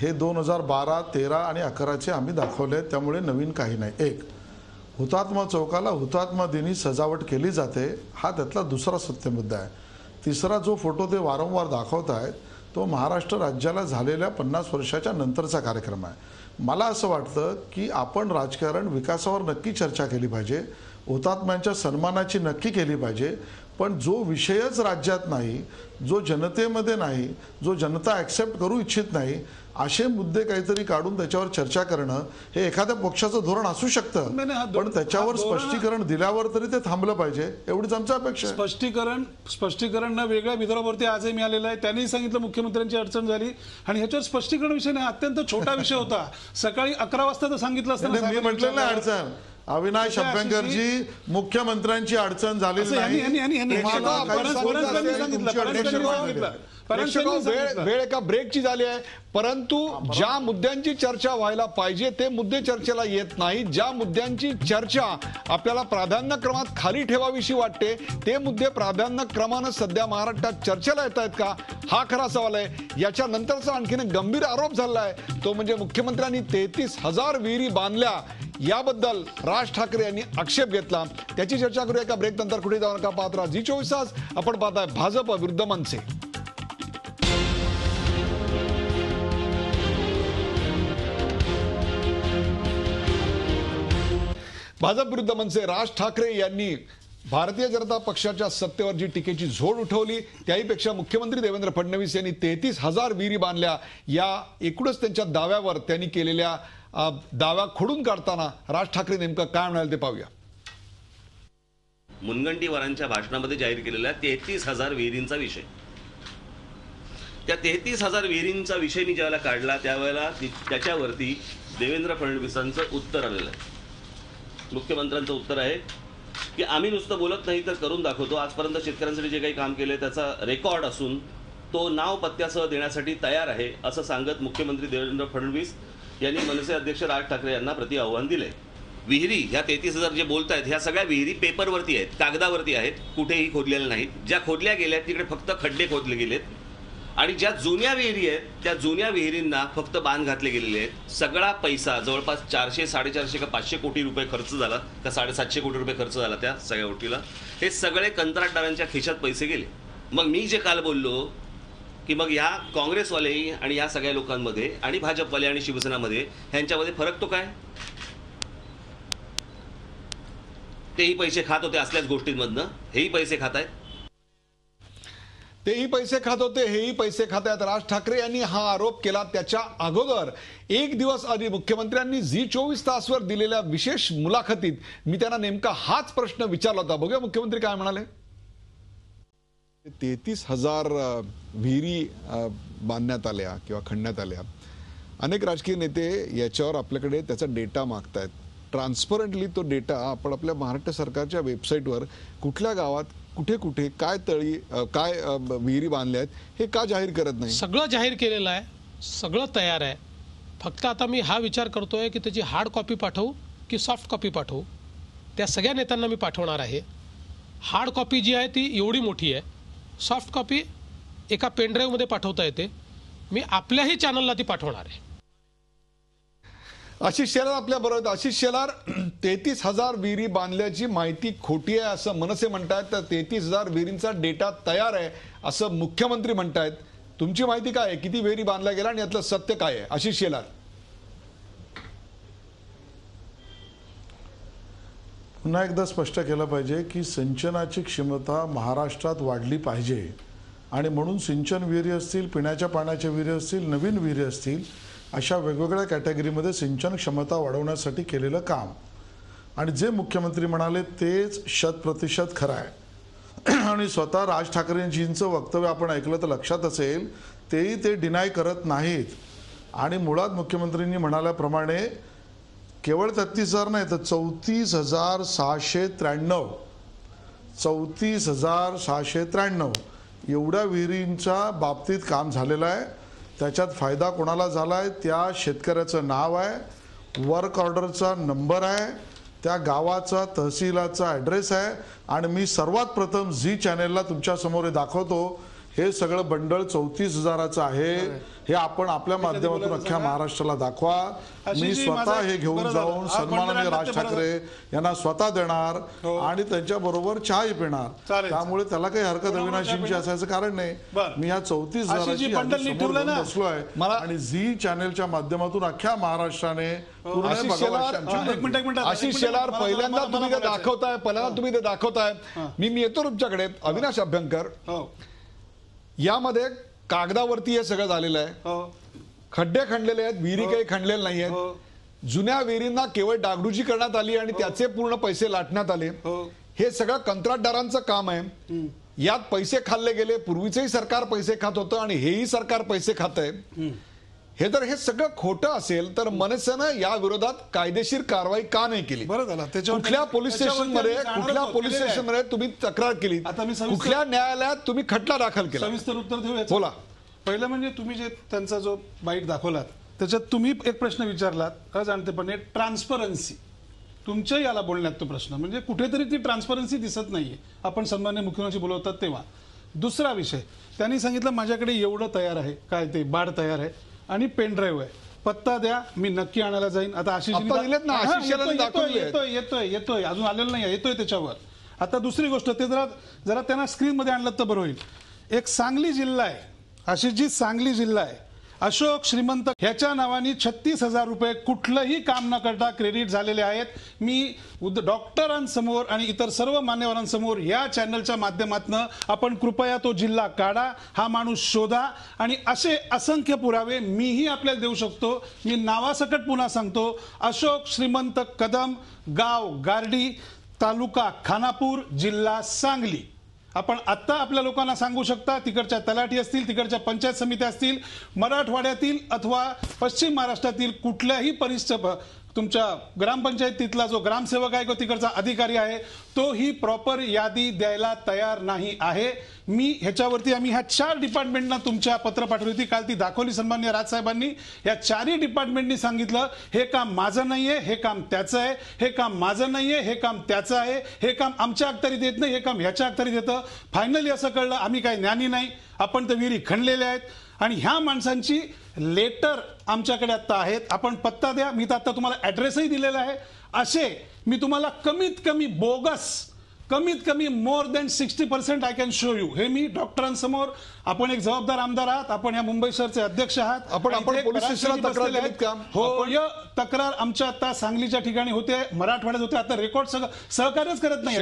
हे 2012, 13 आणि 11चे आम्ही दाखवले. त्यामुळे नवीन काही नाही. 1, हुतात्मा चौकाला हुतात्मा दिनी सजावट केली जाते, हा त्यातला दुसरा सत्य मुद्दा आहे. तिसरा जो फोटो ते वारंवार दाखवत आहेत तो महाराष्ट्र राज्याला झालेल्या 50 वर्षाच्या नंतरचा कार्यक्रम आहे. मला असं वाटतं की आपण राजकारण विकासावर नक्की चर्चा केली पाहिजे, हुतात्म्यांच्या सन्मानाची नक्की केली पाहिजे, पण जो विषयच राज्यात नाही, जो जनतेमध्ये नाही, जो जनता ॲक्सेप्ट करू इच्छित नाही, असे मुद्दे काहीतरी काढून त्याच्यावर चर्चा करणं हे एखाद्या पक्षाचं धोरण असू शकतं, पण त्याच्यावर स्पष्टीकरण दिल्यावर तरी ते थांबलं पाहिजे, एवढीच आमची अपेक्षा आहे. स्पष्टीकरण न वेगळ्या विदर्भावरती आजही मिळालेलं आहे. त्यांनी सांगितलं मुख्यमंत्र्यांची अडचण झाली आणि ह्याच्यावर स्पष्टीकरण विषय नाही, अत्यंत छोटा विषय होता. सकाळी 11 वाजता तर सांगितलं असतं. मी म्हटलं ना अडचण, अविनाश अभ्यंकरजी मुख्यमंत्र्यांची अडचण झालेली वेळ एका ब्रेकची झाली आहे, परंतु ज्या मुद्द्यांची चर्चा व्हायला पाहिजे ते मुद्दे चर्चेला येत नाही. ज्या मुद्द्यांची चर्चा आपल्याला प्राधान्यक्रमात खाली ठेवावीशी वाटते ते मुद्दे प्राधान्यक्रमानं सध्या महाराष्ट्रात चर्चेला येत आहेत का, हा खरा सवाल आहे. याच्या नंतरचा आणखीन गंभीर आरोप झाला आहे तो म्हणजे मुख्यमंत्र्यांनी 33,000 विहिरी बांधल्या याबद्दल राज ठाकरे यांनी आक्षेप घेतला. त्याची चर्चा करूया एका ब्रेक नंतर. कुठे जाऊ नका, पाहत राहा G24 तास. आपण पाहताय भाजप विरुद्ध मनसे. भाजप विरुद्ध मनसे. राज ठाकरे यांनी भारतीय जनता पक्षाच्या सत्तेवर जी टीकेची झोड उठवली त्याहीपेक्षा मुख्यमंत्री देवेंद्र फडणवीस यांनी 33,000 विहिरी बांधल्या या एकूणच त्यांच्या दाव्यावर त्यांनी केलेल्या दावा खोडून काढताना राज ठाकरे नेमकं काय म्हणाले ते पाहूया. मुनगंटीवारांच्या भाषणामध्ये जाहीर केलेला 33,000 विहिरींचा विषय, त्या 33,000 विहिरींचा विषय मी ज्यावेळेला काढला त्यावेळेला त्याच्यावरती देवेंद्र फडणवीसांचं उत्तर आलेलं आहे. मुख्यमंत्र्यांचं उत्तर आहे की आम्ही नुसतं बोलत नाही तर करून दाखवतो. आजपर्यंत शेतकऱ्यांसाठी जे काही काम केले त्याचा रेकॉर्ड असून तो नाव पत्त्यासह देण्यासाठी तयार आहे असं सांगत मुख्यमंत्री देवेंद्र फडणवीस यांनी मनसे अध्यक्ष राज ठाकरे यांना प्रति आव्हान दिले. विहिरी ह्या 33,000 जे बोलत आहेत ह्या सगळ्या विहिरी पेपरवरती आहेत, कागदावरती आहेत, कुठेही खोदलेल्या नाहीत. ज्या खोदल्या गेल्या तिकडे फक्त खड्डे खोदले गेलेत आणि ज्या जुन्या विहिरी आहेत त्या जुन्या विहिरींना फक्त बांध घातले गेलेले आहेत. सगळा पैसा जवळपास 400, 450 का 500 कोटी रुपये खर्च झाला का 750 कोटी रुपये खर्च झाला त्या सगळ्या गोष्टीला. हे सगळे कंत्राटदारांच्या खिशात पैसे गेले. मग मी जे काल बोललो की मग ह्या काँग्रेसवाले आणि या सगळ्या लोकांमध्ये आणि भाजपवाले आणि शिवसेनामध्ये ह्यांच्यामध्ये फरक तो काय? तेही पैसे खात होते असल्याच गोष्टींमधनं, हेही पैसे खात आहेत. तेही पैसे खात होते, हेही पैसे खात आहेत. राज ठाकरे यांनी हा आरोप केला त्याच्या अगोदर एक दिवस आधी मुख्यमंत्र्यांनी G24 तासवर दिलेल्या विशेष मुलाखतीत मी त्यांना नेमका हाच प्रश्न विचारला होता. बघूया मुख्यमंत्री काय म्हणाले. 33,000 विहिरी बांधण्यात आल्या किंवा खणण्यात आल्या. अनेक राजकीय नेते याच्यावर आपल्याकडे त्याचा डेटा मागतायत. ट्रान्सपरंटली तो डेटा आपण आपल्या महाराष्ट्र सरकारच्या वेबसाईटवर कुठल्या गावात कुठे कुठे काय तळी काय विहिरी बांधल्या आहेत हे का जाहीर करत नाही? सगळं जाहीर केलेलं आहे, सगळं तयार आहे. फक्त आता मी हा विचार करतोय की त्याची हार्ड कॉपी पाठवू की सॉफ्ट कॉपी पाठवू. त्या सगळ्या नेत्यांना मी पाठवणार आहे. हार्ड कॉपी जी आहे ती एवढी मोठी आहे, सॉफ्ट कॉपी एका पेनड्राईव्हमध्ये पाठवता येते. मी आपल्याही चॅनलला ती पाठवणार आहे. आशिष शेलार आपल्या बरोबर. आशिष शेलार, 33,000 विहिरी बांधल्याची माहिती खोटी आहे असं मनसे म्हणतायत, तर 33,000 विहिरींचा डेटा तयार आहे असं मुख्यमंत्री म्हणतायत. तुमची माहिती काय आहे? किती विहिरी बांधल्या गेल्या आणि यातलं सत्य काय आहे? आशिष शेलार. पुन्हा एकदा स्पष्ट केलं पाहिजे की सिंचनाची क्षमता महाराष्ट्रात वाढली पाहिजे आणि म्हणून सिंचन विहिरी असतील, पिण्याच्या पाण्याच्या विहिरी असतील, नवीन विहिरी असतील, अशा वेगवेगळ्या कॅटेगरीमध्ये सिंचन क्षमता वाढवण्यासाठी केलेलं काम आणि जे मुख्यमंत्री म्हणाले तेच 100% खरं आहे. आणि स्वतः राज ठाकरेंजींचं वक्तव्य आपण ऐकलं तर लक्षात असेल, तेही ते डिनाय करत नाहीत. आणि मुळात मुख्यमंत्र्यांनी म्हणाल्याप्रमाणे केवळ 33,000 नाही तर 34,693 एवढ्या विहिरींच्या बाबतीत काम झालेलं आहे. त्याच्यात फायदा कोणाला झाला आहे? त्या शेतकऱ्याचं नाव आहे, वर्क ऑर्डरचा नंबर आहे, त्या गावाचा तहसीलाचा ॲड्रेस आहे. आणि मी सर्वात प्रथम झी चॅनेलला तुमच्यासमोर दाखवतो. हे सगळं बंडल 34,000चं आहे. हे आपण आपल्या माध्यमातून अख्ख्या महाराष्ट्राला दाखवा. मी स्वतः हे घेऊन जाऊन सन्माननीय राज ठाकरे यांना स्वतः देणार आणि त्यांच्या बरोबर चहाही पिणार. त्यामुळे त्याला काही हरकत अविनाशींची असायचं कारण नाही. मी या 34,000ची बसलोय आणि झी चॅनेलच्या माध्यमातून अख्ख्या महाराष्ट्राने आशिष शेलार, पहिल्यांदा तुम्ही ते दाखवताय. मी येतो तुमच्याकडे. अविनाश अभ्यंकर, यामध्ये कागदावरती हे सगळं झालेलं आहे. खड्डे खणलेले आहेत, विहिरी काही खणलेले नाही आहेत. जुन्या विहिरींना केवळ डागडुजी करण्यात आली आणि त्याचे पूर्ण पैसे लाटण्यात आले. हे सगळं कंत्राटदारांचं काम आहे. यात पैसे खाल्ले गेले. पूर्वीचंही सरकार पैसे खात होतं आणि हेही सरकार पैसे खात आहे. हे जर हे सगळं खोटं असेल तर मनसेनं या विरोधात कायदेशीर कारवाई का नाही केली? कुठल्या पोलीस स्टेशनमध्ये तुम्ही तक्रार केली? कुठल्या न्यायालयात तुम्ही खटला दाखल केला? सविस्तर उत्तर देऊ. बोला. पहिलं म्हणजे तुम्ही जे त्यांचा जो बाईट दाखवलात त्याच्यात तुम्ही एक प्रश्न विचारलात अजाणतेपणे, ट्रान्सपरन्सी. तुमच्या याला बोलण्यात तो प्रश्न म्हणजे कुठेतरी ती ट्रान्सपरन्सी दिसत नाहीये. आपण सन्माननीय मुख्यमंत्री बोलवतात तेव्हा. दुसरा विषय, त्यांनी सांगितलं माझ्याकडे एवढं तयार आहे, काय ते बाड तयार आहे आणि पेनड्राईव्ह आहे, पत्ता द्या, मी नक्की आणायला जाईन. आता आशिष येतोय अजून आलेलं नाही, येतोय त्याच्यावर. आता दुसरी गोष्ट, ते जरा त्यांना स्क्रीन मध्ये आणलं तर बरं होईल. एक सांगली जिल्हा आहे, आशिषजी, सांगली जिल्हा आहे. अशोक श्रीमंत ह्याच्या नावाने 36,000 रुपये कुठलंही काम न करता क्रेडिट झालेले आहेत. मी डॉक्टरांसमोर आणि इतर सर्व मान्यवरांसमोर या चॅनलच्या माध्यमातून आपण कृपया तो जिल्हा काढा, हा माणूस शोधा आणि असे असंख्य पुरावे मीही आपल्याला देऊ शकतो. मी नावासकट पुन्हा सांगतो, अशोक श्रीमंत कदम, गाव गार्डी, तालुका खानापूर, जिल्हा सांगली. आपण आत्ता आपल्या लोकांना सांगू शकता, तिकडच्या तलाठी असतील, तिकडच्या पंचायत समित्या असतील, मराठवाड्यातील अथवा पश्चिम महाराष्ट्रातील कुठल्याही तुमच्या ग्रामपंचायतीतला जो ग्रामसेवक आहे किंवा तिकडचा अधिकारी आहे तो ही प्रॉपर यादी द्यायला तयार नाही आहे. मी ह्याच्यावरती आम्ही ह्या 4 डिपार्टमेंटना तुमच्या पत्र पाठवली होती, काल ती दाखवली सन्माननीय राजसाहेबांनी. या 4ही डिपार्टमेंटनी सांगितलं हे काम माझं नाहीये, हे काम त्याचं आहे, हे काम माझं नाहीये, हे काम त्याचं आहे, हे काम आमच्या अखत्यारीत येत नाही, हे काम ह्याच्या अखत्यारीत येतं. फायनली असं कळलं आम्ही काही ज्ञानी नाही, आपण तर विहिरी खणलेल्या आहेत आणि ह्या माणसांची लेटर आमच्याकडे आता आहेत. आपण पत्ता द्या, मी तर आता तुम्हाला ऍड्रेसही दिलेला आहे. असे मी तुम्हाला कमीत कमी बोगस, कमीत कमी more than 60% I can show you. हे मी डॉक्टरांसमोर, आपण एक जबाबदार आमदार आहात, आपण या मुंबई शहरचे अध्यक्ष आहात. आपण पोलीस स्टेशनला तक्रार केलीत का? हो, तक्रार आमच्या आता सांगलीच्या ठिकाणी होते, मराठवाड्यात होते. आता रेकॉर्ड सहकार्यच करत नाही,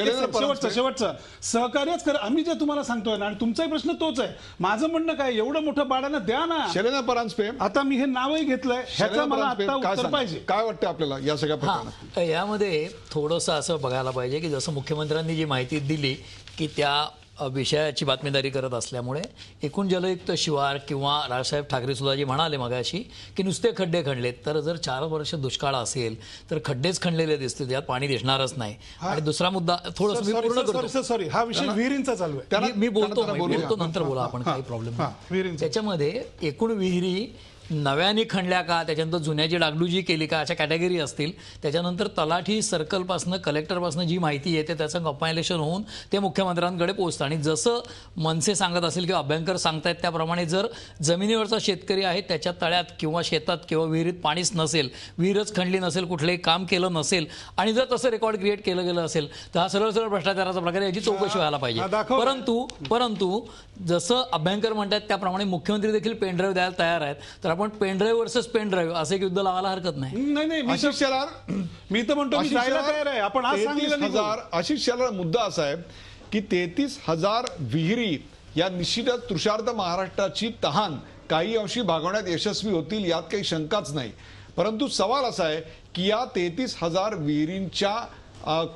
शेवटचं सहकार्यच कर. आम्ही जे तुम्हाला सांगतोय ना, आणि तुमचाही प्रश्न तोच आहे. माझं म्हणणं काय, एवढं मोठं बाळानं द्या ना. शैलेंद्र परांजपे, आता मी हे नावही घेतलंय, ह्याचं मला आता उत्तर पाहिजे. काय वाटतं आपल्याला या सगळ्या प्रकरणात? यामध्ये थोडंसं असं बघायला पाहिजे की जसं मुख्यमंत्र्यांनी जी माहिती दिली की त्या विषयाची बातमीदारी करत असल्यामुळे एकूण जलयुक्त शिवार किंवा राजसाहेब ठाकरे सुद्धा जे म्हणाले मगाशी की नुसते खड्डे खणलेत, तर जर 4 वर्ष दुष्काळ असेल तर खड्डेच खणलेले दिसतील, त्यात पाणी दिसणारच नाही. आणि दुसरा मुद्दा थोडंसं मी पूर्ण करतो. सॉरी, हा विषय विहिरींचा चालू आहे. मी बोलतो नंतर बोला आपण, काही प्रॉब्लेम नाही. त्याच्यामध्ये एकूण विहिरी नव्याने खणल्या का, त्याच्यानंतर जुन्याची डागडुजी केली का, अशा कॅटेगरी असतील. त्याच्यानंतर तलाठी सर्कलपासनं कलेक्टरपासनं जी माहिती येते त्याचं कंपायलेशन होऊन ते मुख्यमंत्र्यांकडे पोहोचतं. आणि जसं मनसे सांगत असेल किंवा अभ्यंकर सांगतायत त्याप्रमाणे जर जमिनीवरचा शेतकरी आहे त्याच्या तळ्यात किंवा शेतात किंवा विहिरीत पाणीच नसेल, विहीरच खणली नसेल, कुठलंही काम केलं नसेल आणि जर तसं रेकॉर्ड क्रिएट केलं गेलं असेल तर हा सरळ सरळ भ्रष्टाचाराचा प्रकार, याची चौकशी व्हायला पाहिजे. परंतु जसं अभ्यंकर म्हणतात त्याप्रमाणे मुख्यमंत्री देखील पेनड्राईव्ह द्यायला तयार आहेत. तर आपण पेनड्राईव्ह वर्सेस पेनड्राईव्ह असं एक युद्ध लावायला हरकत नाही. आशिष शेलार, मी तर म्हणतो आपण आज सांगितलं. आशिष शेलार, मुद्दा असा आहे की 33,000 विहिरी या निश्चितच तृषार्थ महाराष्ट्राची तहान काही अंशी भागवण्यात यशस्वी होतील, यात काही शंकाच नाही. परंतु सवाल असा आहे की या 33,000 विहिरींच्या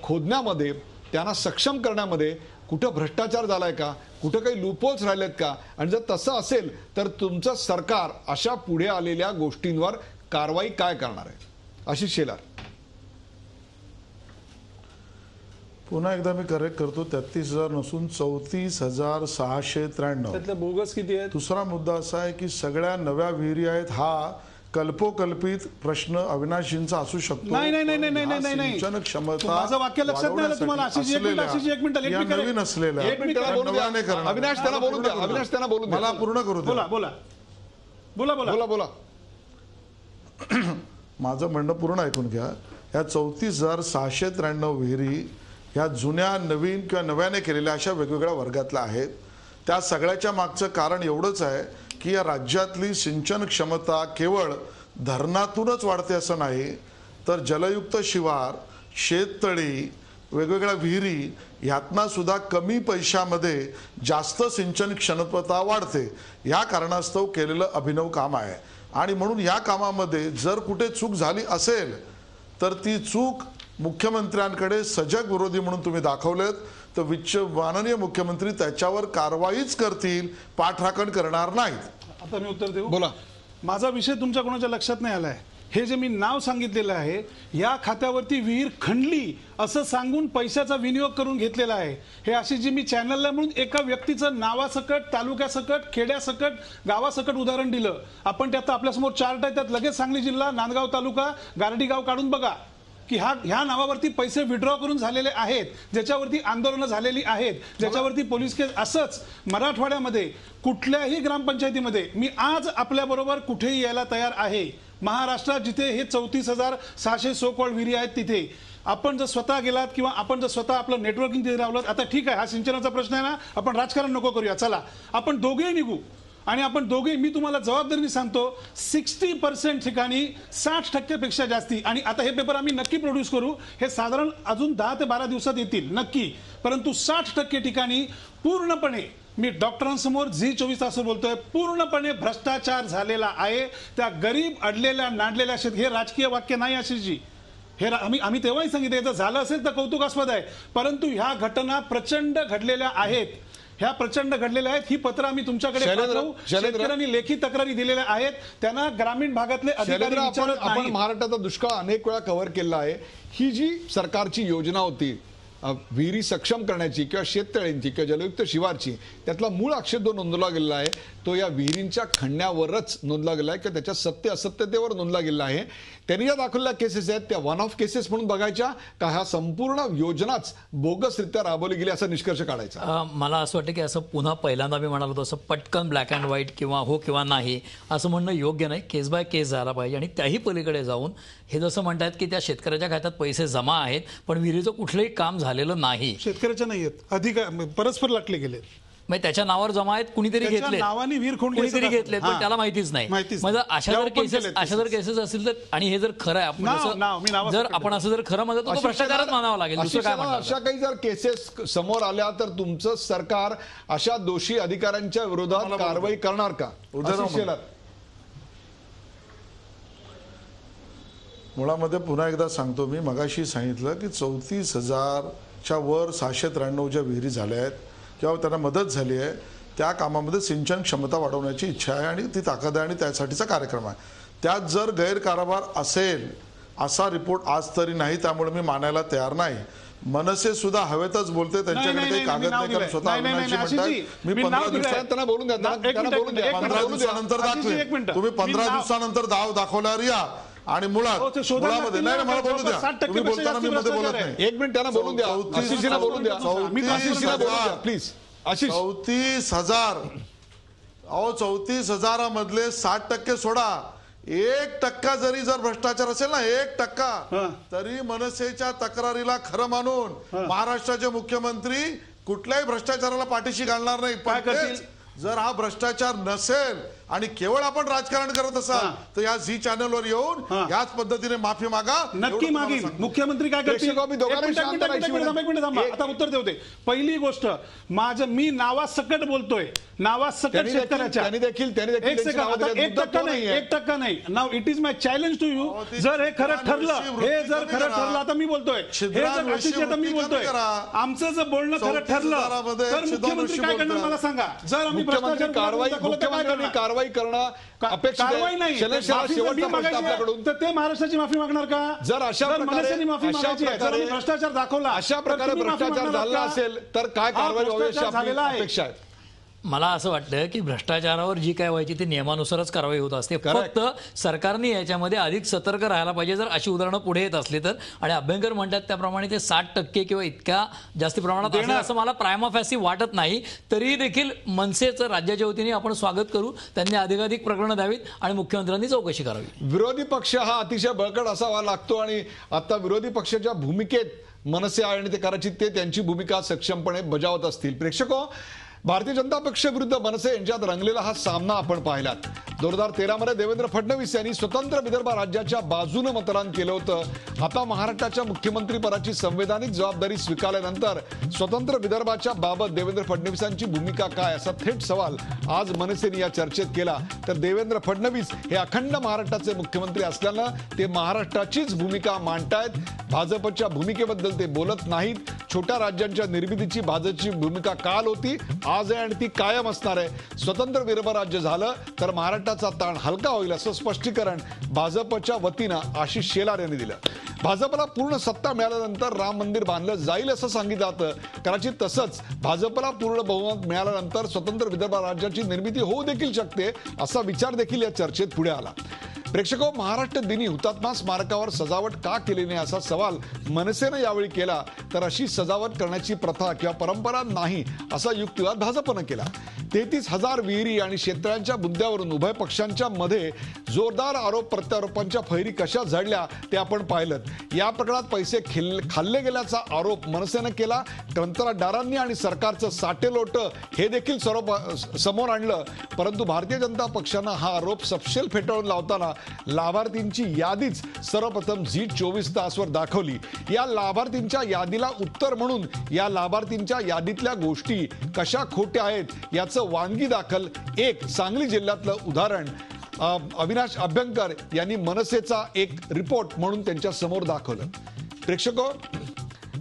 खोदण्यामध्ये, त्यांना सक्षम करण्यामध्ये कुठं भ्रष्टाचार झालाय का, कुठं काही लूपहोल्स राहिलेत का, आणि जर तसं असेल तर तुमचं सरकार अशा पुढे आलेल्या गोष्टींवर कारवाई काय करणार आहे? आशिष शेलार. पुन्हा एकदा मी करेक्ट करतो, 33,000 नसून 34,693. त्यातल्या बोगस किती आहेत? दुसरा मुद्दा असा आहे की सगळ्या नव्या विहिरी आहेत हा कल्पोकल्पित प्रश्न अविनाशींचा असू शकतो. नाही, सिंचन क्षमता माझं वाक्य लक्षात नाही आलं तुम्हाला. आशिष, एक मिनिट, नवीन असलेल्या अविनाश त्यांना बोलून द्या. अविनाश त्यांना बोलून द्या. मला पूर्ण करू द्या. बोला. माझं म्हणणं पूर्ण ऐकून घ्या. या 34,693 विहिरी ह्या जुन्या, नवीन किंवा नव्याने केलेल्या अशा वेगवेगळ्या वर्गातल्या आहेत. त्या सगळ्याच्या मागचं कारण एवढंच आहे की या राज्यातली सिंचन क्षमता केवळ धरणातूनच वाढते असं नाही, तर जलयुक्त शिवार, शेततळी, वेगवेगळ्या विहिरी ह्यातना सुद्धा कमी पैशामध्ये जास्त सिंचन क्षमता वाढते. या कारणास्तव केलेलं अभिनव काम आहे. आणि म्हणून या कामामध्ये जर कुठे चूक झाली असेल तर ती चूक मुख्यमंत्र्यांकडे सजग विरोधी म्हणून तुम्ही दाखवलेत तर माननीय मुख्यमंत्री त्याच्यावर कारवाईच करतील, पाठराखण करणार नाहीत. आता मी उत्तर देऊ. बोला. माझा विषय तुमच्या कोणाच्या लक्षात नाही आलाय. हे जे मी नाव सांगितलेलं आहे, या खात्यावरती विहीर खणली असं सांगून पैशाचा विनियोग करून घेतलेला आहे. हे अशी जी मी चॅनलला म्हणून एका व्यक्तीचं नावासकट, तालुक्यासकट, खेड्यासकट, गावासकट उदाहरण दिलं. आपण त्यात आपल्यासमोर चार्ट आहे, त्यात लगेच सांगली जिल्हा, नांदगाव तालुका, गारडी गाव काढून बघा की ह्या नावावरती पैसे विड्रॉ करून झालेले आहेत, ज्याच्यावरती आंदोलनं झालेली आहेत, ज्याच्यावरती पोलीस केस. असंच मराठवाड्यामध्ये कुठल्याही ग्रामपंचायतीमध्ये मी आज आपल्याबरोबर कुठेही यायला तयार आहे. महाराष्ट्रात जिथे हे 34,600 सो कॉल्ड विहिरी आहेत तिथे आपण जर स्वतः गेलात किंवा आपण जर स्वतः आपलं नेटवर्किंग तिथे रावलं. आता ठीक आहे, हा सिंचनाचा प्रश्न आहे ना, आपण राजकारण नको करूया, चला आपण दोघेही निघू. आणि आपण दोघे, मी तुम्हाला जबाबदारीने सांगतो, 60% ठिकाणी 60% पेक्षा जास्ती. आणि आता हे पेपर आम्ही नक्की प्रोड्यूस करू, हे साधारण अजून 10 ते 12 दिवसात येतील नक्की. परंतु 60% ठिकाणी पूर्णपणे, मी डॉक्टरांसमोर झी 24 तास बोलतोय, पूर्णपणे भ्रष्टाचार झालेला आहे. त्या गरीब, अडलेल्या, नाडलेल्या हे राजकीय वाक्य नाही आशिषजी. हे आम्ही तेव्हाही सांगितलं, झालं असेल तर कौतुकास्पद आहे. परंतु ह्या घटना प्रचंड घडलेल्या आहेत. ह्या प्रचंड घडलेल्या आहेत. ही पत्र आम्ही तुमच्याकडे पाठवू. शेतकऱ्यांनी लेखी तक्रारी दिलेल्या आहेत. त्यांना ग्रामीण भागातले अधिकारी विचारत आपण नाही. महाराष्ट्राचा दुष्काळ अनेक वेळा कव्हर केला आहे. ही जी सरकारची योजना होती विहिरी सक्षम करण्याची किंवा शेततळ्यांची किंवा जलयुक्त शिवारची, त्यातला मूळ आक्षेप जो नोंदवला गेला आहे तो या विहिरींच्या खणण्यावरच नोंदला गेला आहे किंवा त्याच्या सत्य असत्यतेवर नोंदला गेला आहे. त्यांनी ज्या दाखवलेल्या केसेस आहेत त्या वन ऑफ केसेस म्हणून बघायच्या का ह्या संपूर्ण योजनाच बोगसरित्या राबवली गेली असा निष्कर्ष काढायचा? मला असं वाटतं की असं पुन्हा पहिल्यांदा मी म्हणालो तसं पटकन ब्लॅक अँड व्हाईट किंवा हो किंवा नाही असं म्हणणं योग्य नाही. केस बाय केस झाला पाहिजे. आणि त्याही पलीकडे जाऊन हे जसं म्हणतात की त्या शेतकऱ्याच्या खात्यात पैसे जमा आहेत पण विहिरीचं कुठलंही काम झालेलं नाही. शेतकऱ्याच्या नाही आहेत, अधिकार परस्पर लाटले गेले. म्हणजे त्याच्या नावावर जमा आहेत, कुणीतरी घेतले, नावाने विहीर कुणीतरी घेतले, पण त्याला माहितीच नाही. म्हणजे अशा जर केसेस असतील तर, आणि हे जर खरं आहे, आपण जर आपण असं जर खरं म्हणतो तर भ्रष्टाचारच मानावं लागेल. दुसरं काय म्हणतात? अशा काही जर केसेस समोर आल्या तर तुमचं सरकार अशा दोषी अधिकाऱ्यांच्या विरोधात कारवाई करणार का? मुळामध्ये पुन्हा एकदा सांगतो, मी मगाशी सांगितलं की 34,000च्या वर 693 ज्या विहिरी झाल्या आहेत किंवा त्यांना मदत झाली आहे त्या कामामध्ये सिंचन क्षमता वाढवण्याची इच्छा आहे आणि ती ताकद आहे आणि त्यासाठीचा कार्यक्रम आहे. त्यात जर गैरकारभार असेल असा रिपोर्ट आज तरी नाही, त्यामुळे मी मानायला तयार नाही. मनसे सुद्धा हवेतच बोलते, त्यांच्याकडे काही कागद नाही कारण स्वतः अविनाशी म्हणतात मी 15 दिवसात त्यांना बोलून द्या, त्यांना बोलून द्या. 15 दिवसानंतर दाखवेन. तुम्ही 15 दिवसानंतर दाखवल्यावर या आणि मुळात मुळामध्ये नाही मला बोलू द्या. तुम्ही बोलताना मी मध्ये बोलत नाही. एक मिनिट त्यांना बोलून द्या. आशिषजींना बोलून द्या. आशिषजींना बोलून द्या प्लीज. आशिष 34,000 34,000 मधले 60% सोडा. 1% जर भ्रष्टाचार असेल ना 1% तरी मनसेच्या तक्रारीला खरं मानून महाराष्ट्राचे मुख्यमंत्री कुठल्याही भ्रष्टाचाराला पाठीशी घालणार नाही. पण जर हा भ्रष्टाचार नसेल आणि केवळ आपण राजकारण करत असाल तर या झी चॅनलवर येऊन याच पद्धतीने माफी मागा. नक्की मागीन. मुख्यमंत्री काय करतील? एक मिनिट थांबा, आता उत्तर देऊ दे. पहिली गोष्ट मी नावासकट बोलतोय, नावासकट शेतकऱ्याच्या. एक सेकंड, 1% नाही. Now it is my challenge to you. जर हे खरं ठरलं, आता मी बोलतोय, हे जर आशिष आता मी बोलतोय, आमचं जर बोलणं खरं ठरलं तर मुख्यमंत्री काय करणार मला सांगा. जर आम्ही भ्रष्टाचार कारवाई करणं अपेक्षित कारवाई नाही, आपल्याकडून तर ते महाराष्ट्राची माफी मागणार का? जर अशा प्रकारे भ्रष्टाचार दाखवला, अशा प्रकारे भ्रष्टाचार झाला असेल तर काय कारवाई व्हावी अशी आपली अपेक्षा आहे. मला असं वाटतं की भ्रष्टाचारावर जी काय व्हायची ती नियमानुसारच कारवाई होत असते. फक्त सरकारने याच्यामध्ये अधिक सतर्क राहायला पाहिजे जर अशी उदाहरणं पुढे येत असली तर. आणि अभ्यंकर म्हणतात त्याप्रमाणे ते 60% किंवा इतक्या जास्ती प्रमाणात असेल असं मला प्रायमा फॅसी वाटत नाही. तरी देखील मनसेचं राज्याच्या वतीने आपण स्वागत करू. त्यांनी अधिकाधिक प्रकरणं द्यावीत आणि मुख्यमंत्र्यांनी चौकशी करावी. विरोधी पक्ष हा अतिशय बळकट असावा लागतो आणि आता विरोधी पक्षाच्या भूमिकेत मनसे आहे आणि ते कदाचित ते त्यांची भूमिका सक्षमपणे बजावत असतील. प्रेक्षको, भारतीय जनता पक्ष विरुद्ध मनसे यांच्यात रंगलेला हा सामना आपण पाहिलात. 2013 मध्ये देवेंद्र फडणवीस यांनी स्वतंत्र विदर्भ राज्याच्या बाजूने मतदान केलं होतं. आता महाराष्ट्राच्या मुख्यमंत्रीपदाची संवैधानिक जबाबदारी स्वीकारल्यानंतर स्वतंत्र विदर्भाच्या बाबत देवेंद्र फडणवीसांची भूमिका काय असा थेट सवाल आज मनसेने या चर्चेत केला. तर देवेंद्र फडणवीस हे अखंड महाराष्ट्राचे मुख्यमंत्री असल्यानं ते महाराष्ट्राचीच भूमिका मांडतायत. भाजपच्या भूमिकेबद्दल ते बोलत नाहीत. छोट्या राज्यांच्या निर्मितीची भाजपची भूमिका काल होती, आज आहे आणि ती कायम असणार आहे. स्वतंत्र विदर्भ राज्य झालं तर महाराष्ट्राचा ताण हलका होईल असं स्पष्टीकरण भाजपच्या वतीनं आशिष शेलार यांनी दिलं. भाजपला पूर्ण सत्ता मिळाल्यानंतर राम मंदिर बांधलं जाईल असं सांगितलं जातं. कदाचित तसंच भाजपला पूर्ण बहुमत मिळाल्यानंतर स्वतंत्र विदर्भ राज्याची निर्मिती होऊ देखील शकते असा विचार देखील या चर्चेत पुढे आला. प्रेक्षको, महाराष्ट्र दिनी हुतात्मा स्मारकावर सजावट का केली नाही असा सवाल मनसेनं यावेळी केला. तर अशी सजावट करण्याची प्रथा किंवा परंपरा नाही असा युक्तिवाद भाजपनं केला. 33,000 विहिरी आणि शेतकऱ्यांच्या मुद्द्यावरून उभय पक्षांच्या मध्ये जोरदार आरोप प्रत्यारोपांच्या फैरी कशा झडल्या ते आपण पाहिलं. या प्रकरणात पैसे खाल्ले गेल्याचा आरोप मनसेनं केला. कंत्राटदारांनी आणि सरकारचं साटेलोट हे देखील समोर आणलं. परंतु भारतीय जनता पक्षानं हा आरोप सपशेल फेटाळून लावताना लाभार्थींची यादीच सर्वप्रथम झी 24 तासवर दाखवली. या लाभार्थींच्या यादीला उत्तर म्हणून या लाभार्थींच्या यादीतल्या गोष्टी कशा खोट्या आहेत याचं वानगी दाखल एक सांगली जिल्ह्यातलं उदाहरण अविनाश अभ्यंकर यांनी मनसेचा एक रिपोर्ट म्हणून त्यांच्या समोर दाखवलं. प्रेक्षको,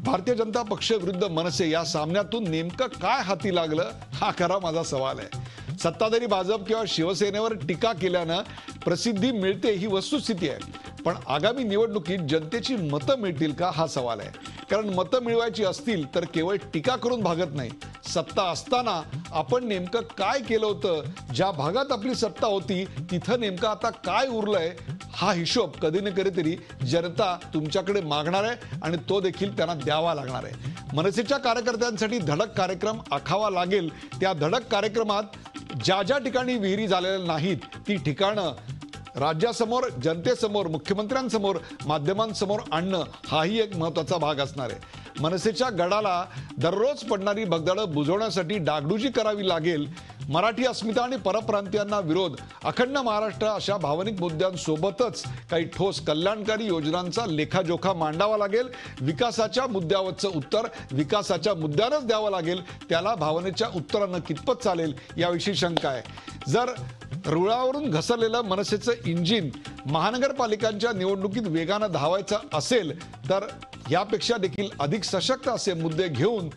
भारतीय जनता पक्ष विरुद्ध मनसे या सामन्यातून नेमकं काय हाती लागलं हा खरा माझा सवाल आहे. सत्ताधारी भाजप किंवा शिवसेनेवर टीका केल्यानं प्रसिद्धी मिळते ही वस्तुस्थिती आहे. पण आगामी निवडणुकीत जनतेची मतं मिळतील का हा सवाल आहे. कारण मतं मिळवायची असतील तर केवळ टीका करून भागत नाही. सत्ता असताना आपण नेमकं काय केलं होतं, ज्या भागात आपली सत्ता होती तिथं नेमकं आता काय उरलंय हा हिशोब कधी ना कधीतरी जनता तुमच्याकडे मागणार आहे आणि तो देखील त्यांना द्यावा लागणार आहे. मनसेच्या कार्यकर्त्यांसाठी धडक कार्यक्रम आखावा लागेल. त्या धडक कार्यक्रमात ज्या ज्या ठिकाणी विहिरी झालेल्या नाहीत ती ठिकाणं राज्यासमोर, जनतेसमोर, मुख्यमंत्र्यांसमोर, माध्यमांसमोर आणणं हाही एक महत्त्वाचा भाग असणार आहे. मनसेच्या गडाला दररोज पडणारी भगदाडं बुजवण्यासाठी डागडुजी करावी लागेल. मराठी अस्मिता आणि परप्रांतीयांना विरोध, अखंड महाराष्ट्र अशा भावनिक मुद्द्यांसोबतच काही ठोस कल्याणकारी योजनांचा लेखाजोखा मांडावा लागेल. विकासाच्या मुद्द्यावरचं उत्तर विकासाच्या मुद्द्यानंच द्यावं लागेल. त्याला भावनेच्या उत्तरानं कितपत चालेल याविषयी शंका आहे. जर रुळावरून घसरलेलं मनसेचं इंजिन महानगरपालिकांच्या निवडणुकीत वेगानं धावायचं असेल तर यापेक्षा देखील अधिक सशक्त असे मुद्दे घेऊन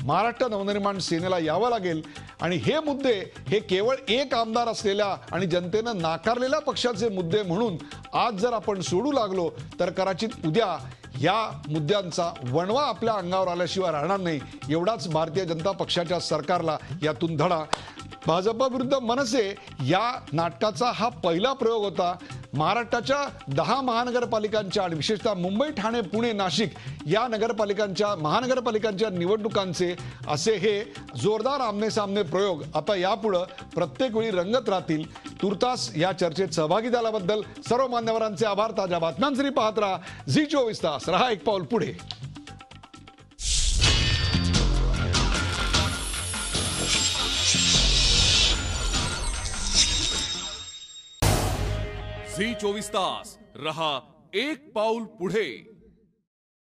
महाराष्ट्र नवनिर्माण सेनेला यावं लागेल आणि हे मुद्दे हे केवळ एक आमदार असलेल्या आणि जनतेनं नाकारलेल्या पक्षाचे मुद्दे म्हणून आज जर आपण सोडू लागलो तर कदाचित उद्या या मुद्द्यांचा वणवा आपल्या अंगावर आल्याशिवाय राहणार नाही. एवढाच भारतीय जनता पक्षाच्या सरकारला यातून धडा. भाजप विरुद्ध मनसे या नाटकाचा हा पहिला प्रयोग होता. महाराष्ट्राच्या 10 महानगरपालिकांच्या आणि विशेषतः मुंबई, ठाणे, पुणे, नाशिक या महानगरपालिकांच्या निवडणुकांचे असे हे जोरदार आमने-सामने प्रयोग आता यापुढे प्रत्येक वेळी रंगत राहतील. तुर्तास या चर्चेत सहभागी झाल्याबद्दल सर्व मान्यवरांचे आभार. ताज्या बातम्यांसाठी पाहत राहा झी24 तास. रहा एक पाऊल पुढे. झी24 तास रहा एक पाऊल पुढे.